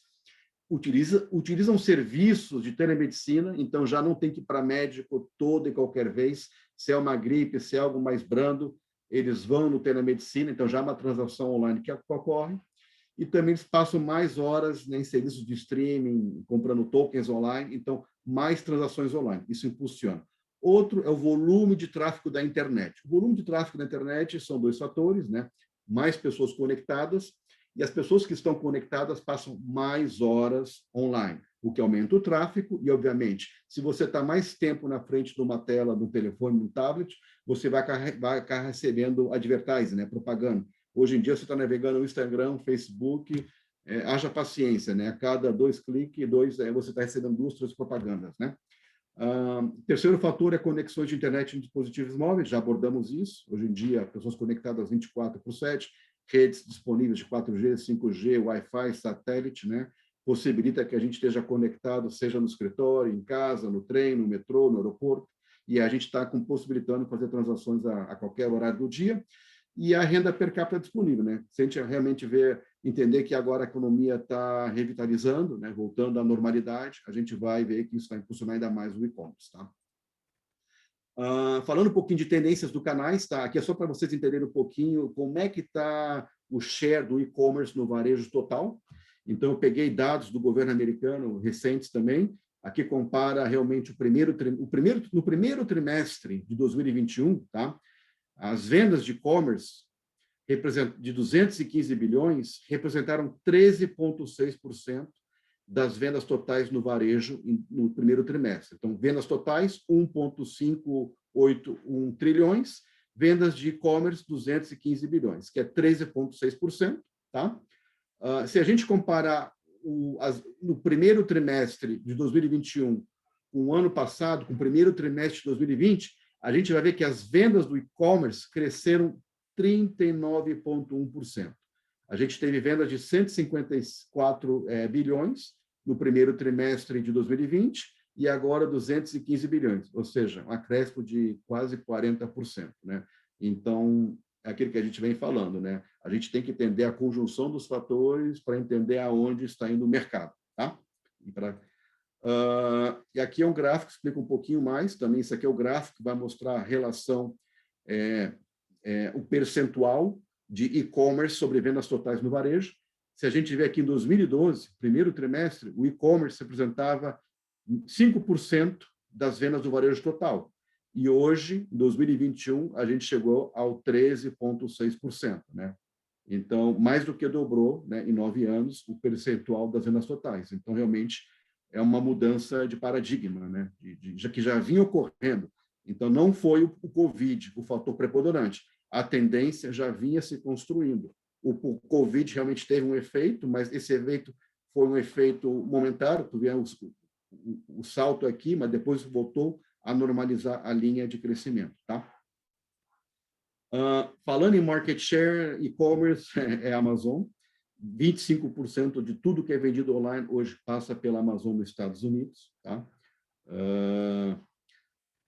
Utilizam serviços de telemedicina, então já não tem que ir para médico toda e qualquer vez, se é uma gripe, se é algo mais brando, eles vão no telemedicina, então já é uma transação online que ocorre. E também eles passam mais horas em serviços de streaming, comprando tokens online, então mais transações online, isso impulsiona. Outro é o volume de tráfego da internet. O volume de tráfego da internet são 2 fatores, né? Mais pessoas conectadas, e as pessoas que estão conectadas passam mais horas online, o que aumenta o tráfego, e, obviamente, se você está mais tempo na frente de uma tela, de um telefone, de um tablet, você vai ficar recebendo advertising, né? Propaganda. Hoje em dia, você está navegando no Instagram, Facebook, haja paciência, né? A cada 2 cliques, você está recebendo 2, 3 propagandas, né? Terceiro fator é conexões de internet em dispositivos móveis, já abordamos isso. Hoje em dia, pessoas conectadas 24/7, redes disponíveis de 4G, 5G, Wi-Fi, satélite, né? Possibilita que a gente esteja conectado, seja no escritório, em casa, no trem, no metrô, no aeroporto, e a gente está possibilitando fazer transações a qualquer horário do dia. E a renda per capita disponível, né? Se a gente realmente entender que agora a economia está revitalizando, né? Voltando à normalidade, a gente vai ver que isso vai impulsionar ainda mais o e-commerce, tá? Falando um pouquinho de tendências do canais, tá? Aqui é só para vocês entenderem um pouquinho como é que está o share do e-commerce no varejo total. Então, eu peguei dados do governo americano recentes também. Aqui compara realmente no primeiro trimestre de 2021, tá? As vendas de e-commerce de 215 bilhões representaram 13,6% das vendas totais no varejo no primeiro trimestre. Então, vendas totais, 1,581 trilhões, vendas de e-commerce, 215 bilhões, que é 13,6%. Tá? Se a gente comparar no primeiro trimestre de 2021 com o ano passado, com o primeiro trimestre de 2020, a gente vai ver que as vendas do e-commerce cresceram 39,1%. A gente teve vendas de 154 bilhões no primeiro trimestre de 2020 e agora 215 bilhões, ou seja, um acréscimo de quase 40%, né? Então, é aquilo que a gente vem falando, né? A gente tem que entender a conjunção dos fatores para entender aonde está indo o mercado, tá? E aqui é um gráfico que explica um pouquinho mais, também isso aqui é o gráfico que vai mostrar a relação, o percentual de e-commerce sobre vendas totais no varejo. Se a gente vê aqui em 2012, primeiro trimestre, o e-commerce representava 5% das vendas do varejo total. E hoje, em 2021, a gente chegou ao 13,6%, né? Então, mais do que dobrou, né, em 9 anos, o percentual das vendas totais. Então, realmente, é uma mudança de paradigma, né, que já vinha ocorrendo. Então, não foi o Covid o fator preponderante. A tendência já vinha se construindo. O Covid realmente teve um efeito, mas esse efeito foi um efeito momentário. Tu vê o salto aqui, mas depois voltou a normalizar a linha de crescimento, tá? Falando em market share, e-commerce é Amazon. 25% de tudo que é vendido online hoje passa pela Amazon nos Estados Unidos, tá?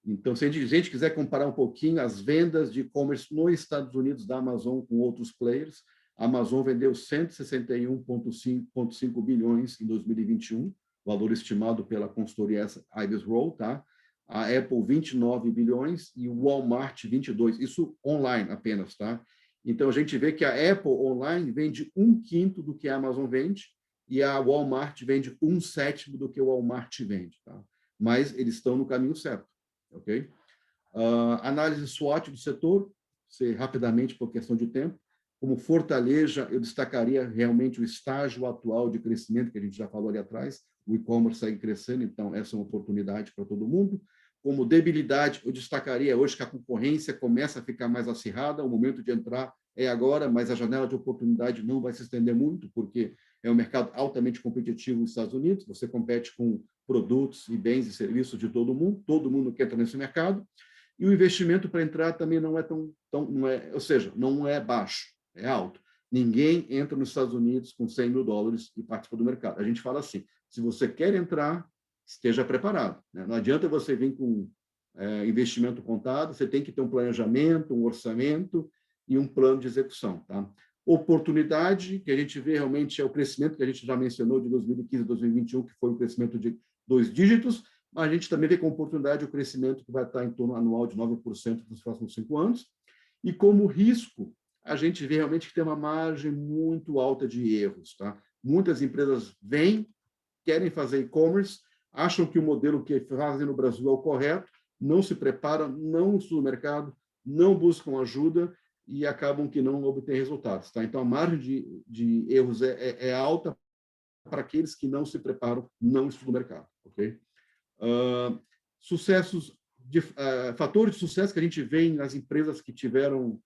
Então, se a gente quiser comparar um pouquinho as vendas de e-commerce nos Estados Unidos da Amazon com outros players, a Amazon vendeu 161,5 bilhões em 2021, valor estimado pela consultoria Ibis Roll, tá? A Apple 29 bilhões e o Walmart 22, isso online apenas, tá? Então, a gente vê que a Apple online vende 1/5 do que a Amazon vende e a Walmart vende 1/7 do que o Walmart vende, tá? Mas eles estão no caminho certo, ok? Análise SWOT do setor, rapidamente por questão de tempo. Como fortaleza, eu destacaria realmente o estágio atual de crescimento, que a gente já falou ali atrás, o e-commerce segue crescendo, então essa é uma oportunidade para todo mundo. Como debilidade, eu destacaria hoje que a concorrência começa a ficar mais acirrada, o momento de entrar é agora, mas a janela de oportunidade não vai se estender muito, porque é um mercado altamente competitivo nos Estados Unidos, você compete com produtos e bens e serviços de todo mundo quer entrar nesse mercado, e o investimento para entrar também não é ou seja, não é baixo, é alto. Ninguém entra nos Estados Unidos com $100 mil e participa do mercado. A gente fala assim, se você quer entrar, esteja preparado, né? Não adianta você vir com investimento contado, você tem que ter um planejamento, um orçamento e um plano de execução, tá? Oportunidade, que a gente vê realmente é o crescimento que a gente já mencionou de 2015 a 2021, que foi um crescimento de 2 dígitos, mas a gente também vê com oportunidade o crescimento que vai estar em torno anual de 9% nos próximos 5 anos. E como risco, a gente vê realmente que tem uma margem muito alta de erros, tá? Muitas empresas querem fazer e-commerce, acham que o modelo que fazem no Brasil é o correto, não se preparam, não estudam o mercado, não buscam ajuda e acabam que não obtêm resultados, tá? Então, a margem de erros é alta para aqueles que não se preparam, não estudam o mercado, ok? Fatores de sucesso que a gente vê nas empresas que tiveram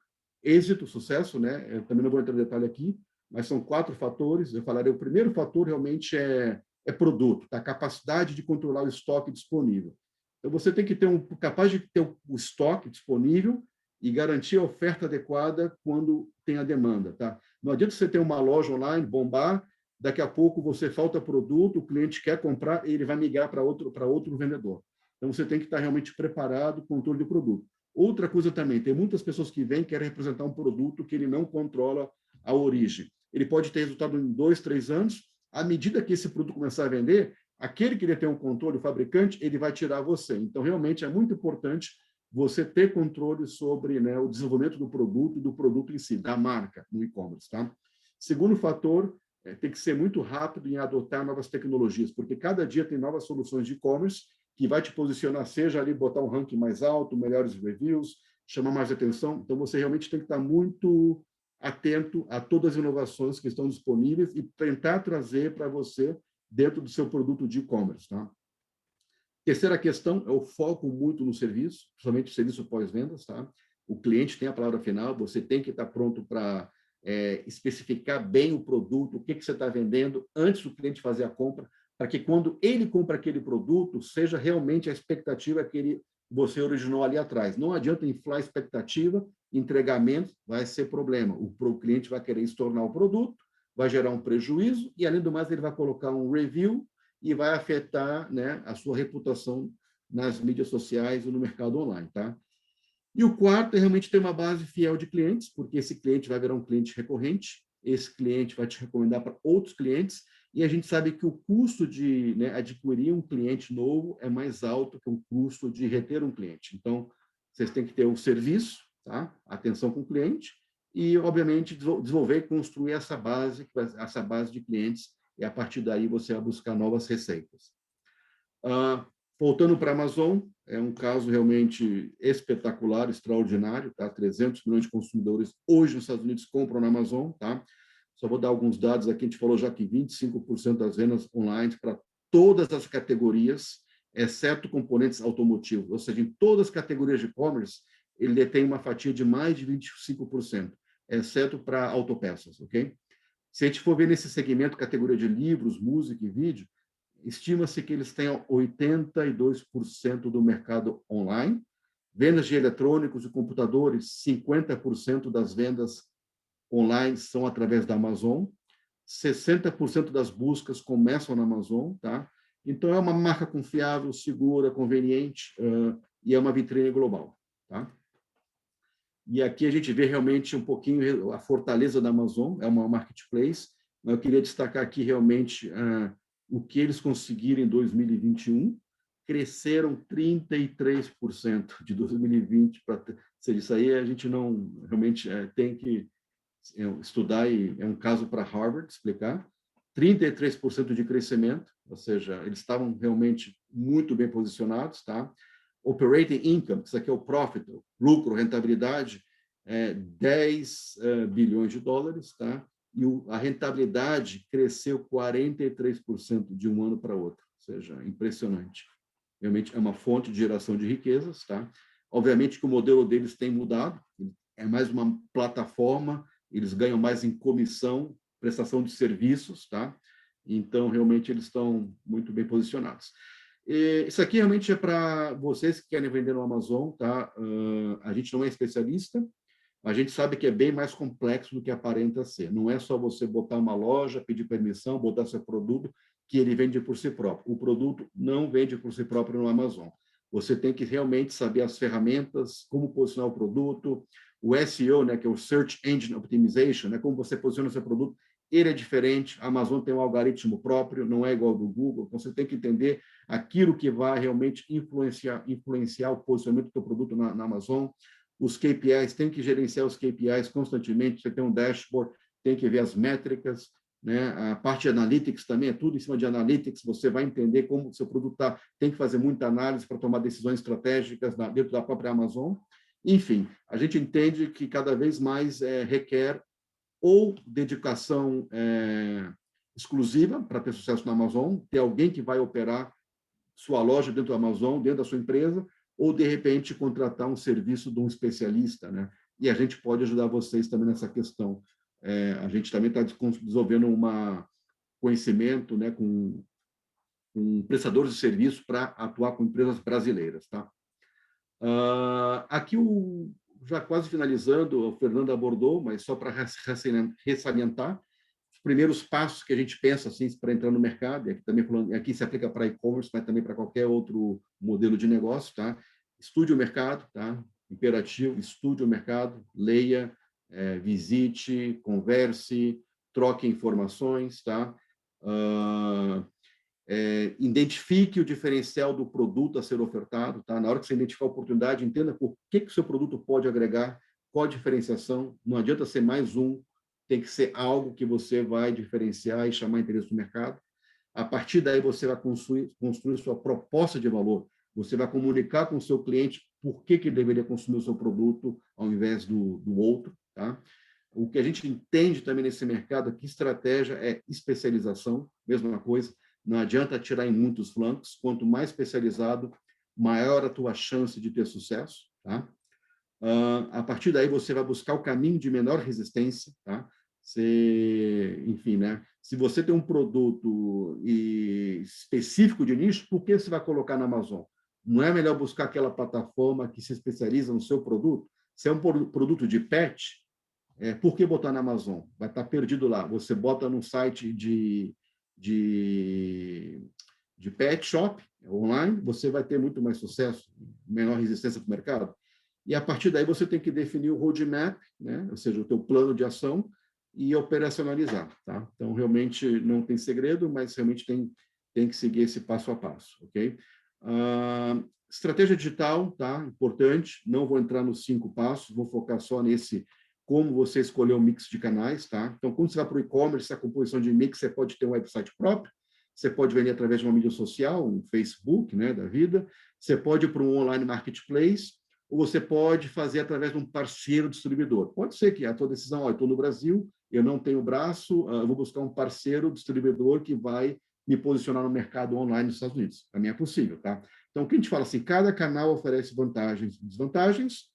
êxito, sucesso, né? Eu também não vou entrar em detalhe aqui, mas são 4 fatores. Eu falarei, o primeiro fator realmente é produto, tá? A capacidade de controlar o estoque disponível. Então, você tem que ter capaz de ter o estoque disponível e garantir a oferta adequada quando tem a demanda, tá? Não adianta você ter uma loja online, bombar, daqui a pouco você falta produto, o cliente quer comprar e ele vai migrar para outro vendedor. Então, você tem que estar realmente preparado, controle de produto. Outra coisa também, tem muitas pessoas que vêm e querem representar um produto que ele não controla a origem. Ele pode ter resultado em 2, 3 anos. À medida que esse produto começar a vender, aquele que ele tem um controle, o fabricante, ele vai tirar você. Então, realmente, é muito importante você ter controle sobre, né, o desenvolvimento do produto em si, da marca no e-commerce, tá? Segundo fator, tem que ser muito rápido em adotar novas tecnologias, porque cada dia tem novas soluções de e-commerce que vai te posicionar, seja ali botar um ranking mais alto, melhores reviews, chamar mais atenção. Então, você realmente tem que estar muito atento a todas as inovações que estão disponíveis e tentar trazer para você dentro do seu produto de e-commerce, tá? Terceira questão é o foco muito no serviço, principalmente o serviço pós-vendas, tá? O cliente tem a palavra final, você tem que estar pronto para especificar bem o produto, o que você está vendendo antes do cliente fazer a compra, para que quando ele compra aquele produto, seja realmente a expectativa que você originou ali atrás. Não adianta inflar a expectativa, entregar menos, vai ser problema. O cliente vai querer estornar o produto, vai gerar um prejuízo e, além do mais, ele vai colocar um review e vai afetar, né, a sua reputação nas mídias sociais e no mercado online, tá? E o quarto é realmente ter uma base fiel de clientes, porque esse cliente vai virar um cliente recorrente, esse cliente vai te recomendar para outros clientes, e a gente sabe que o custo de, né, adquirir um cliente novo é mais alto que o custo de reter um cliente. Então, vocês têm que ter um serviço, tá? Atenção com o cliente, e, obviamente, desenvolver e construir essa base de clientes, e a partir daí você vai buscar novas receitas. Voltando para a Amazon, é um caso realmente espetacular, extraordinário, tá? 300 milhões de consumidores hoje nos Estados Unidos compram na Amazon, tá? Só vou dar alguns dados aqui, a gente falou já que 25% das vendas online para todas as categorias, exceto componentes automotivos, ou seja, em todas as categorias de e-commerce, ele detém uma fatia de mais de 25%, exceto para autopeças, ok? Se a gente for ver nesse segmento, categoria de livros, música e vídeo, estima-se que eles tenham 82% do mercado online. Vendas de eletrônicos e computadores, 50% das vendas online são através da Amazon. 60% das buscas começam na Amazon, tá? Então, é uma marca confiável, segura, conveniente, e é uma vitrine global, tá? E aqui a gente vê realmente um pouquinho a fortaleza da Amazon, é uma marketplace, mas eu queria destacar aqui realmente o que eles conseguiram em 2021, cresceram 33% de 2020 para isso aí a gente não realmente tem que estudar, e é um caso para Harvard explicar. 33% de crescimento, ou seja, eles estavam realmente muito bem posicionados, tá? Operating income, isso aqui é o profit, lucro, rentabilidade, 10 bilhões de dólares, tá? E a rentabilidade cresceu 43% de um ano para outro, ou seja, impressionante. Realmente é uma fonte de geração de riquezas, tá? Obviamente que o modelo deles tem mudado, é mais uma plataforma, eles ganham mais em comissão, prestação de serviços, tá? Então, realmente, eles estão muito bem posicionados. Isso aqui realmente é para vocês que querem vender no Amazon, tá? A gente não é especialista, a gente sabe que é bem mais complexo do que aparenta ser. Não é só você botar uma loja, pedir permissão, botar seu produto, que ele vende por si próprio. O produto não vende por si próprio no Amazon. Você tem que realmente saber as ferramentas, como posicionar o produto, o SEO, né, que é o Search Engine Optimization, né, como você posiciona o seu produto, ele é diferente, a Amazon tem um algoritmo próprio, não é igual ao do Google, então você tem que entender aquilo que vai realmente influenciar o posicionamento do seu produto na Amazon. Os KPIs, tem que gerenciar os KPIs constantemente, você tem um dashboard, tem que ver as métricas, né? A parte de analytics também é tudo em cima de analytics, você vai entender como o seu produto está, tem que fazer muita análise para tomar decisões estratégicas dentro da própria Amazon. Enfim, a gente entende que cada vez mais requer ou dedicação exclusiva para ter sucesso na Amazon, ter alguém que vai operar sua loja dentro da Amazon, dentro da sua empresa, ou, de repente, contratar um serviço de um especialista, né? E a gente pode ajudar vocês também nessa questão. A gente também está desenvolvendo um conhecimento, né, com prestadores de serviço para atuar com empresas brasileiras, tá? Aqui, já quase finalizando, o Fernando abordou, mas só para ressalientar, os primeiros passos que a gente pensa assim, para entrar no mercado, e aqui, também falando, aqui se aplica para e-commerce, mas também para qualquer outro modelo de negócio, tá? Estude o mercado, tá? Imperativo, estude o mercado, leia, visite, converse, troque informações, tá? Identifique o diferencial do produto a ser ofertado, tá? Na hora que você identificar a oportunidade, entenda por que o seu produto pode agregar, qual a diferenciação. Não adianta ser mais um, tem que ser algo que você vai diferenciar e chamar interesse do mercado. A partir daí, você vai construir sua proposta de valor. Você vai comunicar com o seu cliente por que ele deveria consumir o seu produto ao invés do outro, tá? O que a gente entende também nesse mercado é que estratégia é especialização, mesma coisa. Não adianta atirar em muitos flancos. Quanto mais especializado, maior a tua chance de ter sucesso, tá? A partir daí, você vai buscar o caminho de menor resistência, tá? Enfim, né? Se você tem um produto específico de nicho, por que você vai colocar na Amazon? Não é melhor buscar aquela plataforma que se especializa no seu produto? Se é um produto de pet, por que botar na Amazon? Vai estar perdido lá. Você bota num site de de pet shop online, você vai ter muito mais sucesso, menor resistência para o mercado. E, a partir daí, você tem que definir o roadmap, né? Ou seja, o teu plano de ação, e operacionalizar. Tá? Então, realmente, não tem segredo, mas realmente tem que seguir esse passo a passo. Ok? Estratégia digital, tá? Importante. Não vou entrar nos 5 passos, vou focar só nesse como você escolher o mix de canais. Tá? Então, quando você vai para o e-commerce, a composição de mix, você pode ter um website próprio, você pode vender através de uma mídia social, um Facebook, né, da vida, você pode ir para um online marketplace, ou você pode fazer através de um parceiro distribuidor. Pode ser que a tua decisão, eu estou no Brasil, eu não tenho braço, eu vou buscar um parceiro distribuidor que vai me posicionar no mercado online nos Estados Unidos. Para mim é possível, tá? Então, o que a gente fala assim, cada canal oferece vantagens e desvantagens.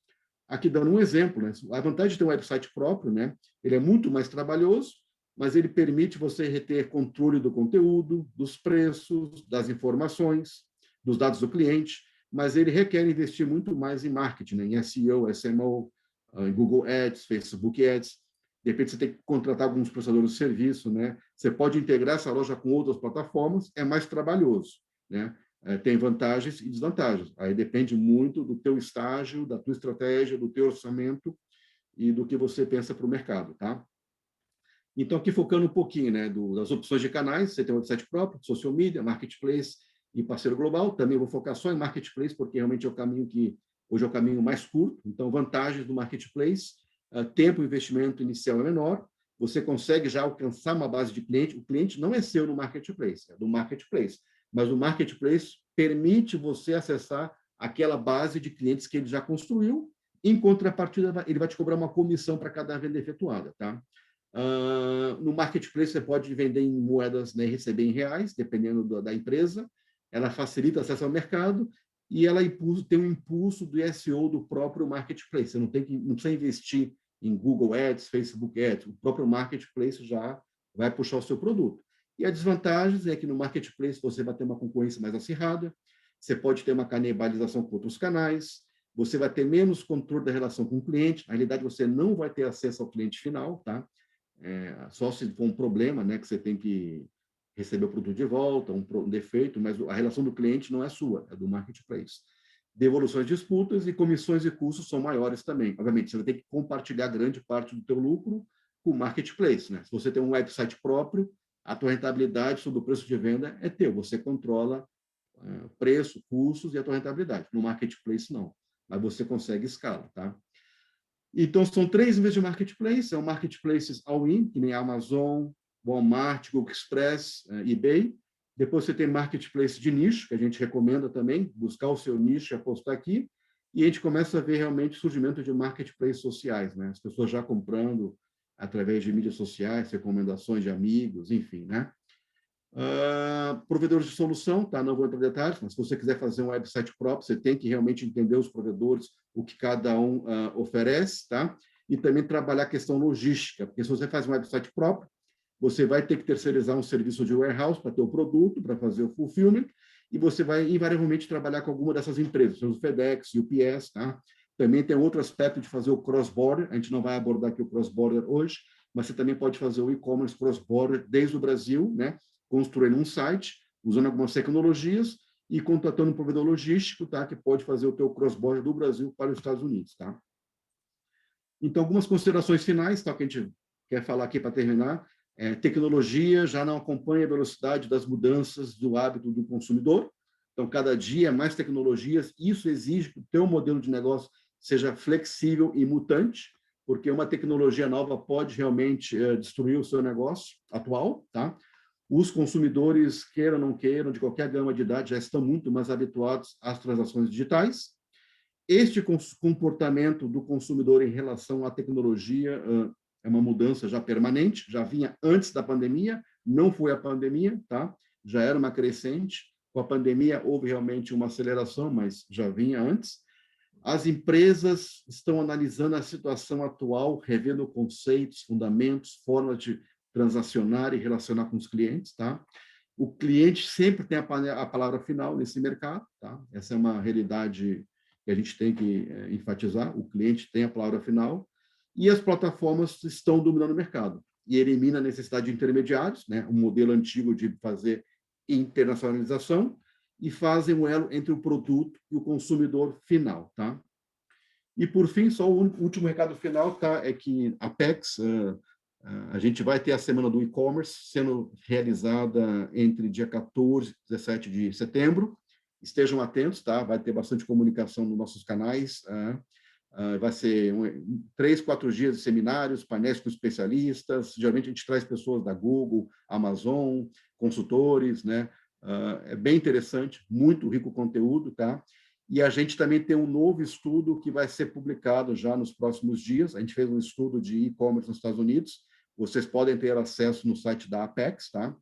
Aqui dando um exemplo, né? A vantagem de ter um website próprio, né? Ele é muito mais trabalhoso, mas ele permite você reter controle do conteúdo, dos preços, das informações, dos dados do cliente, mas ele requer investir muito mais em marketing, né? Em SEO, SMO, em Google Ads, Facebook Ads. De repente, você tem que contratar alguns prestadores de serviço, né? Você pode integrar essa loja com outras plataformas, é mais trabalhoso, né? Tem vantagens e desvantagens. Aí depende muito do teu estágio, da tua estratégia, do teu orçamento e do que você pensa para o mercado, tá? Então, aqui focando um pouquinho, né, das opções de canais, você tem um website próprio, social media, marketplace e parceiro global. Também vou focar só em marketplace, porque realmente é o caminho que hoje é o caminho mais curto. Então, vantagens do marketplace, tempo e investimento inicial é menor, você consegue já alcançar uma base de cliente. O cliente não é seu no marketplace, é do marketplace, mas o marketplace permite você acessar aquela base de clientes que ele já construiu. Em contrapartida, ele vai te cobrar uma comissão para cada venda efetuada, tá? No marketplace, você pode vender em moedas, né, receber em reais, dependendo da empresa. Ela facilita o acesso ao mercado e ela tem um impulso do SEO do próprio marketplace. Você não precisa investir em Google Ads, Facebook Ads. O próprio marketplace já vai puxar o seu produto. E a desvantagem é que no marketplace você vai ter uma concorrência mais acirrada, você pode ter uma canibalização com outros canais, você vai ter menos controle da relação com o cliente. Na realidade, você não vai ter acesso ao cliente final, tá? Só se for um problema, né, que você tem que receber o produto de volta, um defeito, mas a relação do cliente não é sua, é do marketplace. Devoluções de disputas e comissões e custos são maiores também. Obviamente, você vai ter que compartilhar grande parte do teu lucro com o marketplace, né? Se você tem um website próprio, a tua rentabilidade sobre o preço de venda é teu, você controla preço, custos e a tua rentabilidade. No marketplace, não, mas você consegue escala, tá? Então, são 3 níveis de marketplace. São marketplaces all-in, que nem Amazon, Walmart, Google Express, eBay. Depois você tem marketplace de nicho, que a gente recomenda também, buscar o seu nicho e apostar aqui. E a gente começa a ver realmente o surgimento de marketplaces sociais, né? As pessoas já comprando através de mídias sociais, recomendações de amigos, enfim, né? Provedores de solução, tá? Não vou entrar em detalhes, mas se você quiser fazer um website próprio, você tem que realmente entender os provedores, o que cada um oferece, tá? E também trabalhar a questão logística, porque se você faz um website próprio, você vai ter que terceirizar um serviço de warehouse para ter o produto, para fazer o fulfillment, e você vai invariavelmente trabalhar com alguma dessas empresas, o FedEx, UPS, tá? Também tem outro aspecto de fazer o cross-border, a gente não vai abordar aqui o cross-border hoje, mas você também pode fazer o e-commerce cross-border desde o Brasil, né? Construindo um site, usando algumas tecnologias e contratando um provedor logístico, tá? Que pode fazer o teu cross-border do Brasil para os Estados Unidos, tá? Então, algumas considerações finais, tá? Que a gente quer falar aqui para terminar. Tecnologia já não acompanha a velocidade das mudanças do hábito do consumidor. Então, cada dia mais tecnologias. Isso exige que o teu modelo de negócio seja flexível e mutante, porque uma tecnologia nova pode realmente destruir o seu negócio atual, tá? Os consumidores, queiram ou não queiram, de qualquer gama de idade, já estão muito mais habituados às transações digitais. Este comportamento do consumidor em relação à tecnologia é uma mudança já permanente, já vinha antes da pandemia, não foi a pandemia, tá? Já era uma crescente. Com a pandemia houve realmente uma aceleração, mas já vinha antes. As empresas estão analisando a situação atual, revendo conceitos, fundamentos, formas de transacionar e relacionar com os clientes, tá? O cliente sempre tem a palavra final nesse mercado, tá? Essa é uma realidade que a gente tem que enfatizar. O cliente tem a palavra final e as plataformas estão dominando o mercado e elimina a necessidade de intermediários, né? Um modelo antigo de fazer internacionalização e fazem o elo entre o produto e o consumidor final, tá? E, por fim, só o último recado final, tá? É que a Apex, a gente vai ter a Semana do E-Commerce sendo realizada entre dia 14 e 17 de setembro. Estejam atentos, tá? Vai ter bastante comunicação nos nossos canais. Vai ser 3, 4 dias de seminários, painéis com especialistas. Geralmente a gente traz pessoas da Google, Amazon, consultores, né? É bem interessante, muito rico o conteúdo, tá? E a gente também tem um novo estudo que vai ser publicado já nos próximos dias. A gente fez um estudo de e-commerce nos Estados Unidos. Vocês podem ter acesso no site da Apex, tá?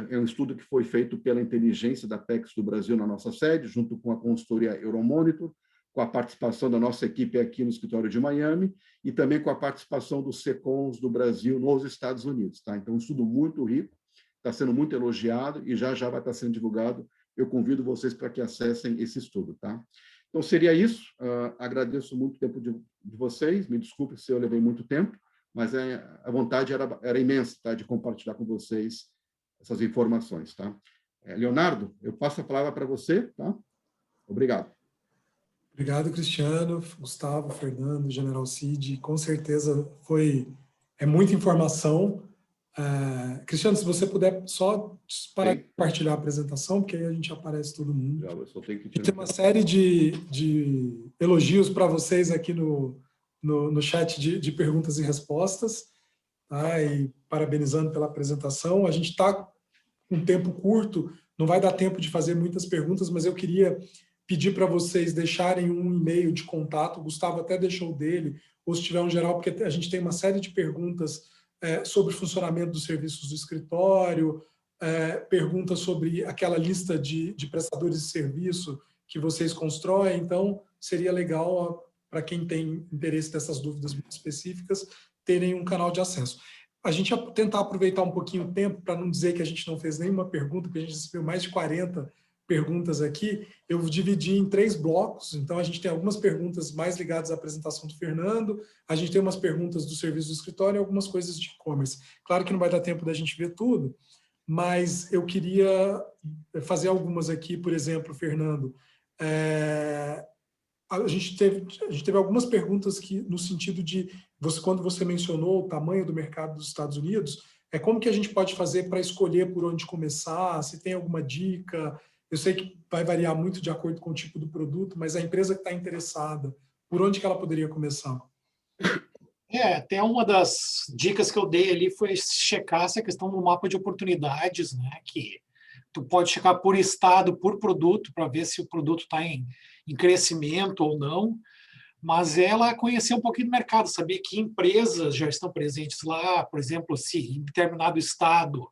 É um estudo que foi feito pela inteligência da Apex do Brasil na nossa sede, junto com a consultoria Euromonitor, com a participação da nossa equipe aqui no escritório de Miami e também com a participação dos SECONs do Brasil nos Estados Unidos, tá? Então, um estudo muito rico, está sendo muito elogiado e já vai estar sendo divulgado. Eu convido vocês para que acessem esse estudo, tá? Então, seria isso. Agradeço muito o tempo de vocês. Me desculpe se eu levei muito tempo, mas a vontade era imensa, tá? De compartilhar com vocês essas informações, tá? Leonardo, eu passo a palavra para você, tá? Obrigado. Obrigado, Cristiano, Gustavo, Fernando, General Cid. Com certeza é muita informação. Cristiano, se você puder só para compartilhar a apresentação, porque aí a gente aparece todo mundo. Já, eu só tenho que tem uma série de elogios para vocês aqui no chat de perguntas e respostas, tá? E parabenizando pela apresentação. A gente está com um tempo curto, não vai dar tempo de fazer muitas perguntas, mas eu queria pedir para vocês deixarem um e-mail de contato. O Gustavo até deixou o dele, ou se tiver um geral, porque a gente tem uma série de perguntas sobre o funcionamento dos serviços do escritório, perguntas sobre aquela lista de prestadores de serviço que vocês constroem. Então, seria legal, para quem tem interesse nessas dúvidas muito específicas, terem um canal de acesso. A gente ia tentar aproveitar um pouquinho o tempo, para não dizer que a gente não fez nenhuma pergunta, porque a gente recebeu mais de 40 perguntas aqui. Eu dividi em 3 blocos, então a gente tem algumas perguntas mais ligadas à apresentação do Fernando, a gente tem umas perguntas do serviço do escritório e algumas coisas de e-commerce. Claro que não vai dar tempo da gente ver tudo, mas eu queria fazer algumas aqui. Por exemplo, Fernando, a gente teve algumas perguntas que, no sentido de, quando você mencionou o tamanho do mercado dos Estados Unidos, como que a gente pode fazer para escolher por onde começar, se tem alguma dica. Eu sei que vai variar muito de acordo com o tipo do produto, mas a empresa que está interessada, por onde que ela poderia começar? Até uma das dicas que eu dei ali foi checar essa questão do mapa de oportunidades, né? Que tu pode checar por estado, por produto, para ver se o produto está em crescimento ou não, mas ela conhecer um pouquinho do mercado, saber que empresas já estão presentes lá, por exemplo, se em determinado estado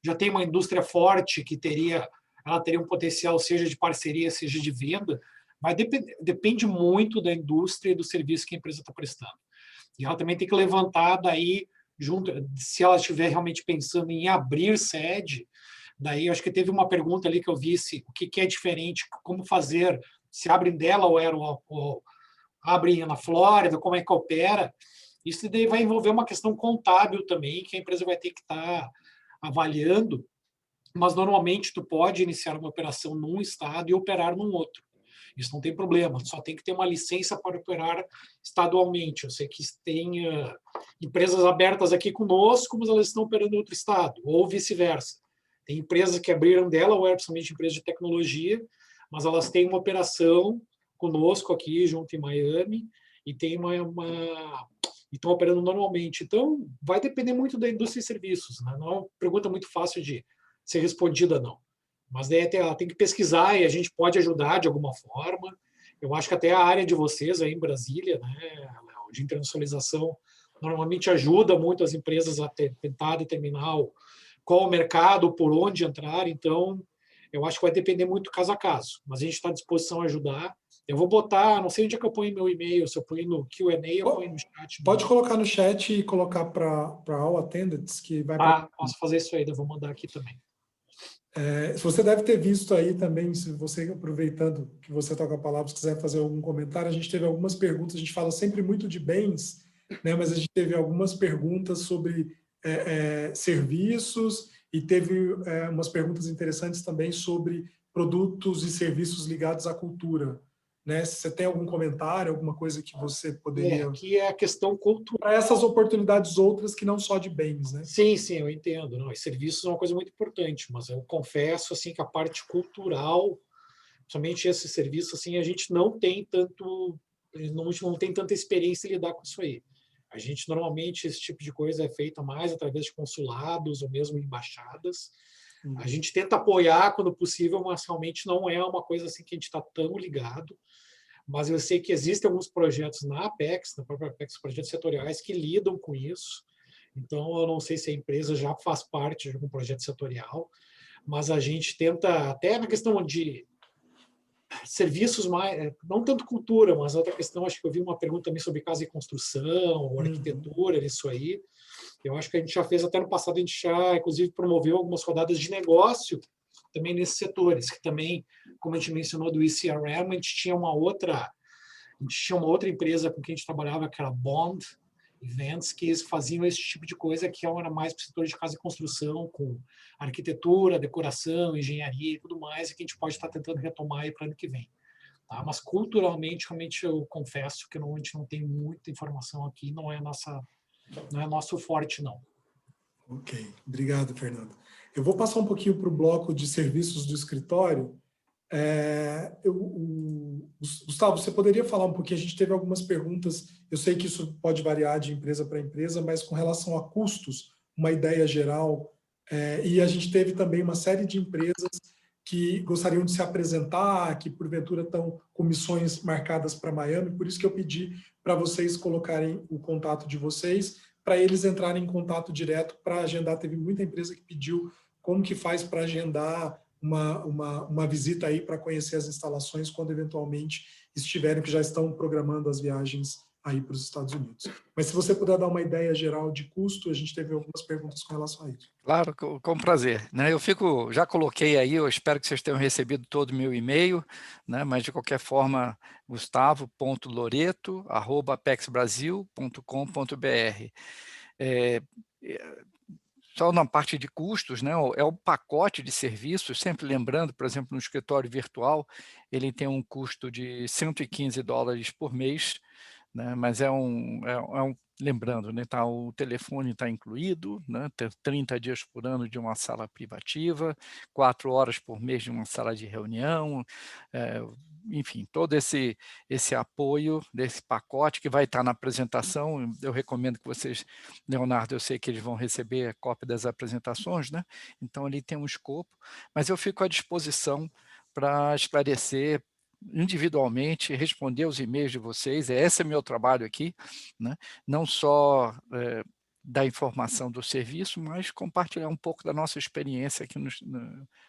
já tem uma indústria forte que ela teria um potencial, seja de parceria, seja de venda, mas depende muito da indústria e do serviço que a empresa está prestando. E ela também tem que levantar daí, se ela estiver realmente pensando em abrir sede, daí acho que teve uma pergunta ali que eu vi, o que é diferente, como fazer, se abre em Delaware ou abre na Flórida, como é que opera. Isso daí vai envolver uma questão contábil também, que a empresa vai ter que estar avaliando, mas normalmente tu pode iniciar uma operação num estado e operar num outro. Isso não tem problema, só tem que ter uma licença para operar estadualmente. Eu sei que tem empresas abertas aqui conosco, mas elas estão operando em outro estado, ou vice-versa. Tem empresas que abriram Delaware, principalmente empresas de tecnologia, mas elas têm uma operação conosco aqui, junto em Miami, e tem e estão operando normalmente. Então, vai depender muito da indústria de serviços, né? Não é uma pergunta muito fácil de ser respondida, não. Mas daí ela tem que pesquisar e a gente pode ajudar de alguma forma. Eu acho que até a área de vocês aí em Brasília, né, de internacionalização, normalmente ajuda muito as empresas a tentar determinar qual o mercado, por onde entrar. Então, eu acho que vai depender muito caso a caso. Mas a gente está à disposição a ajudar. Eu vou botar, não sei onde é que eu ponho meu e-mail, se eu ponho no Q&A ou ponho no chat. Pode colocar no chat e colocar para All Attendants, que vai... Posso fazer isso aí, eu vou mandar aqui também. Você deve ter visto aí também, se você, aproveitando que você toca a palavra, se quiser fazer algum comentário, a gente teve algumas perguntas, a gente fala sempre muito de bens, né, mas a gente teve algumas perguntas sobre serviços e teve umas perguntas interessantes também sobre produtos e serviços ligados à cultura. Né? Se você tem algum comentário, alguma coisa que você poderia... Aqui é a questão cultural. Para essas oportunidades outras que não só de bens, né? Sim, sim, eu entendo. Não, e serviços é uma coisa muito importante, mas eu confesso assim que a parte cultural, somente esse serviço, assim, a gente não tem tanta experiência em lidar com isso aí. A gente normalmente esse tipo de coisa é feita mais através de consulados ou mesmo embaixadas. A gente tenta apoiar quando possível, mas realmente não é uma coisa assim que a gente está tão ligado. Mas eu sei que existem alguns projetos na Apex, na própria Apex, projetos setoriais que lidam com isso. Então, eu não sei se a empresa já faz parte de algum projeto setorial, mas a gente tenta, até na questão de serviços mais, não tanto cultura, mas outra questão, acho que eu vi uma pergunta também sobre casa e construção, ou arquitetura, isso aí. Eu acho que a gente já fez, até no passado, a gente já, inclusive, promoveu algumas rodadas de negócio também nesses setores, que também, como a gente mencionou do ECRM, a gente tinha uma outra empresa com quem a gente trabalhava, que era Bond Events, que eles faziam esse tipo de coisa, que era mais para o setor de casa e construção, com arquitetura, decoração, engenharia e tudo mais, e que a gente pode estar tentando retomar aí para o ano que vem. Tá? Mas culturalmente, realmente, eu confesso que a gente não tem muita informação aqui, não é nosso forte, não. Ok, obrigado, Fernando. Eu vou passar um pouquinho para o bloco de serviços do escritório. Gustavo, você poderia falar um pouquinho? A gente teve algumas perguntas, eu sei que isso pode variar de empresa para empresa, mas com relação a custos, uma ideia geral, e a gente teve também uma série de empresas que gostariam de se apresentar, que porventura estão com missões marcadas para Miami, por isso que eu pedi para vocês colocarem o contato de vocês, para eles entrarem em contato direto para agendar. Teve muita empresa que pediu como que faz para agendar uma visita aí para conhecer as instalações quando eventualmente estiverem, que já estão programando as viagens aí para os Estados Unidos. Mas se você puder dar uma ideia geral de custo, a gente teve algumas perguntas com relação a isso. Claro, com prazer. Né? Já coloquei aí, eu espero que vocês tenham recebido todo o meu e-mail, né? Mas de qualquer forma, gustavo.loreto@apexbrasil.com.br. Só na parte de custos, né? É o pacote de serviços, sempre lembrando, por exemplo, no escritório virtual, ele tem um custo de $115 por mês, né? Mas lembrando, né, o telefone está incluído, né, 30 dias por ano de uma sala privativa, 4 horas por mês de uma sala de reunião, enfim, todo esse apoio desse pacote que vai estar na apresentação. Eu recomendo que vocês, Leonardo, eu sei que eles vão receber a cópia das apresentações, né? Então ali tem um escopo, mas eu fico à disposição para esclarecer individualmente, responder aos e-mails de vocês. Esse é meu trabalho aqui, né? Não só da informação do serviço, mas compartilhar um pouco da nossa experiência aqui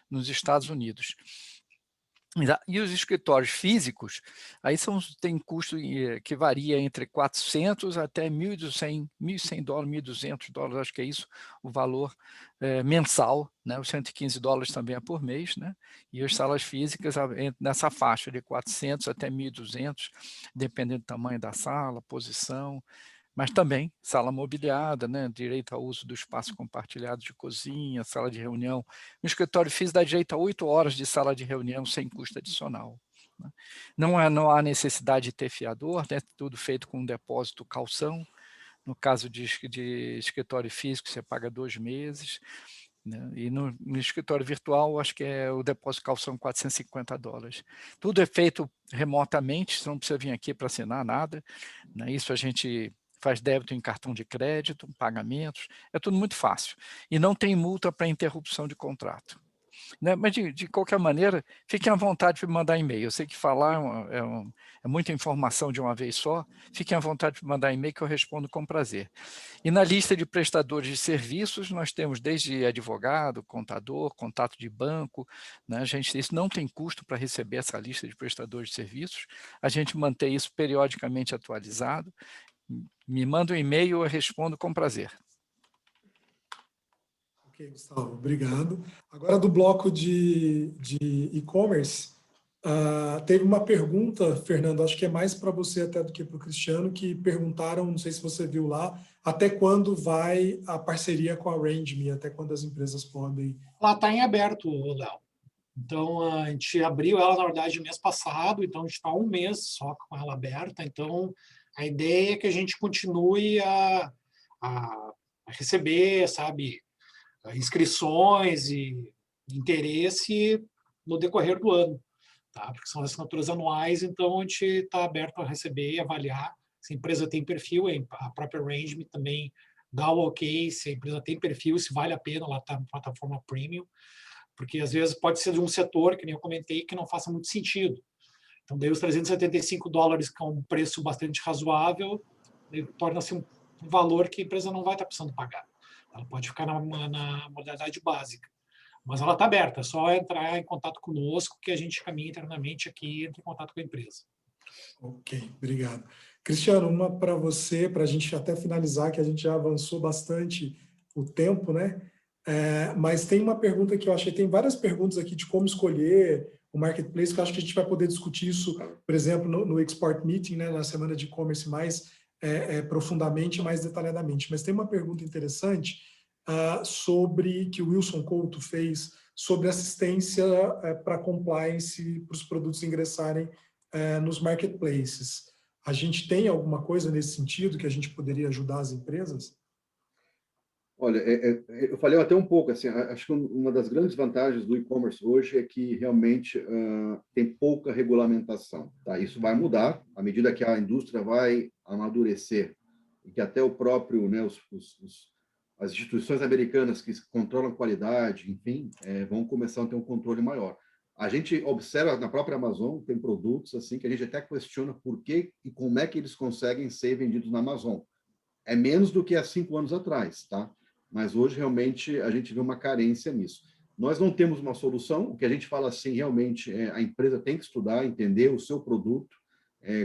nos Estados Unidos. E os escritórios físicos, aí tem custo que varia entre 400 até $1.100, $1.200, acho que é isso o valor mensal, né? Os $115 também é por mês, né? E as salas físicas nessa faixa de 400 até 1.200, dependendo do tamanho da sala, posição, mas também sala mobiliada, né? Direito ao uso do espaço compartilhado de cozinha, sala de reunião. No escritório físico dá direito a 8 horas de sala de reunião sem custo adicional, né? Não há necessidade de ter fiador, né? Tudo feito com um depósito calção. No caso de escritório físico, você paga 2 meses. Né? E no escritório virtual, acho que o depósito calção $450. Tudo é feito remotamente, você não precisa vir aqui para assinar nada, né? Isso a gente faz débito em cartão de crédito, pagamentos, é tudo muito fácil. E não tem multa para interrupção de contrato, né? Mas, de qualquer maneira, fiquem à vontade de mandar e-mail. Eu sei que falar é muita informação de uma vez só, fiquem à vontade de mandar e-mail que eu respondo com prazer. E na lista de prestadores de serviços, nós temos desde advogado, contador, contato de banco, né? Isso não tem custo para receber essa lista de prestadores de serviços, a gente mantém isso periodicamente atualizado. Me manda um e-mail, eu respondo com prazer. Ok, Gustavo, obrigado. Agora do bloco de e-commerce, Teve uma pergunta, Fernando, acho que é mais para você até do que para o Cristiano, que perguntaram, não sei se você viu lá, até quando vai a parceria com a RangeMe, até quando as empresas podem... Ela está em aberto, Léo. Então, a gente abriu ela, na verdade, mês passado, então a gente está um mês só com ela aberta. Então, a ideia é que a gente continue a receber, sabe, inscrições e interesse no decorrer do ano, tá? Porque são assinaturas anuais, então a gente está aberto a receber e avaliar. Se a empresa tem perfil, a própria RangeMe também dá o ok, se a empresa tem perfil, se vale a pena ela estar na plataforma premium, porque às vezes pode ser de um setor, que nem eu comentei, que não faça muito sentido. Então, daí os $375, que é um preço bastante razoável, torna-se um valor que a empresa não vai estar precisando pagar. Ela pode ficar na modalidade básica. Mas ela está aberta, é só entrar em contato conosco que a gente caminha internamente aqui e entra em contato com a empresa. Ok, obrigado. Cristiano, uma para você, para a gente até finalizar, que a gente já avançou bastante o tempo, né? Mas tem uma pergunta que eu achei, tem várias perguntas aqui de como escolher o marketplace, que eu acho que a gente vai poder discutir isso, por exemplo, no Export Meeting, né, na semana de e-commerce mais profundamente, mais detalhadamente. Mas tem uma pergunta interessante sobre que o Wilson Couto fez sobre assistência para compliance para os produtos ingressarem nos marketplaces. A gente tem alguma coisa nesse sentido que a gente poderia ajudar as empresas? Olha, eu falei até um pouco, assim, acho que uma das grandes vantagens do e-commerce hoje é que realmente tem pouca regulamentação. Tá? Isso vai mudar à medida que a indústria vai amadurecer e que até o próprio, né, as instituições americanas que controlam a qualidade, enfim, vão começar a ter um controle maior. A gente observa na própria Amazon, tem produtos assim que a gente até questiona por que e como é que eles conseguem ser vendidos na Amazon. É menos do que há 5 anos atrás, tá? Mas hoje realmente a gente vê uma carência nisso. Nós não temos uma solução, o que a gente fala assim, realmente a empresa tem que estudar, entender o seu produto,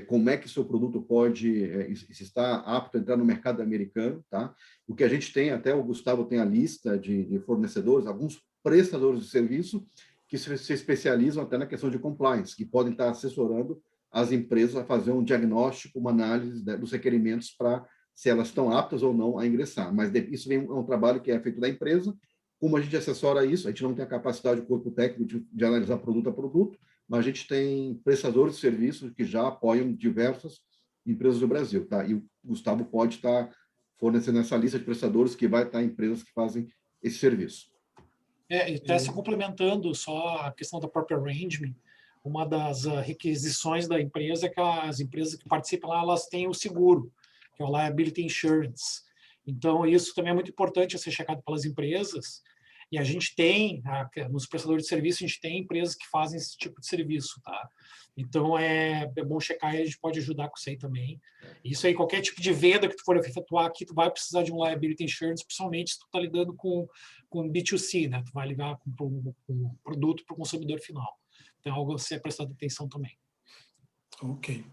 como é que o seu produto pode, se está apto a entrar no mercado americano, tá? O que a gente tem, até o Gustavo tem a lista de fornecedores, alguns prestadores de serviço que se especializam até na questão de compliance, que podem estar assessorando as empresas a fazer um diagnóstico, uma análise dos requerimentos para se elas estão aptas ou não a ingressar. Mas isso é um trabalho que é feito da empresa. Como a gente assessora isso, a gente não tem a capacidade do corpo técnico de analisar produto a produto, mas a gente tem prestadores de serviços que já apoiam diversas empresas do Brasil. Tá? E o Gustavo pode estar fornecendo essa lista de prestadores que vai estar em empresas que fazem esse serviço. E até se complementando só a questão da própria RangeMe, uma das requisições da empresa é que as empresas que participam lá, elas têm o seguro, que é o Liability Insurance. Então, isso também é muito importante a ser checado pelas empresas. E a gente tem, nos prestadores de serviço, a gente tem empresas que fazem esse tipo de serviço, tá? Então, é bom checar e a gente pode ajudar com isso aí também. Isso aí, qualquer tipo de venda que tu for efetuar aqui, tu vai precisar de um Liability Insurance, principalmente se tu está lidando com B2C, né? Tu vai ligar com um produto para o consumidor final. Então, é algo a ser prestado atenção também. Ok.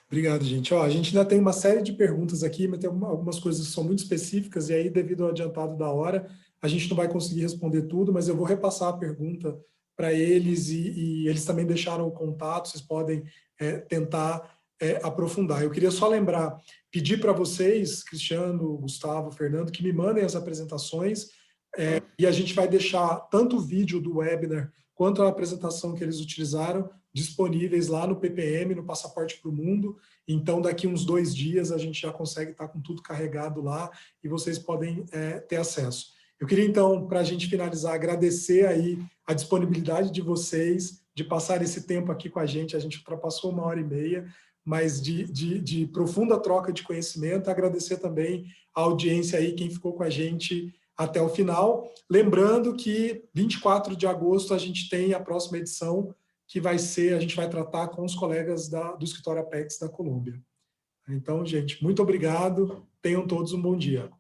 Obrigado, gente. A gente ainda tem uma série de perguntas aqui, mas tem algumas coisas que são muito específicas, e aí, devido ao adiantado da hora, a gente não vai conseguir responder tudo, mas eu vou repassar a pergunta para eles, e eles também deixaram o contato, vocês podem tentar aprofundar. Eu queria só pedir para vocês, Cristiano, Gustavo, Fernando, que me mandem as apresentações, e a gente vai deixar tanto o vídeo do webinar quanto a apresentação que eles utilizaram disponíveis lá no PPM, no Passaporte para o Mundo. Então, daqui uns 2 dias, a gente já consegue estar com tudo carregado lá e vocês podem ter acesso. Eu queria, então, para a gente finalizar, agradecer aí a disponibilidade de vocês de passar esse tempo aqui com a gente ultrapassou 1h30, mas de profunda troca de conhecimento. Agradecer também a audiência aí, quem ficou com a gente até o final. Lembrando que 24 de agosto a gente tem a próxima edição, que a gente vai tratar com os colegas do Escritório Apex da Colômbia. Então, gente, muito obrigado. Tenham todos um bom dia.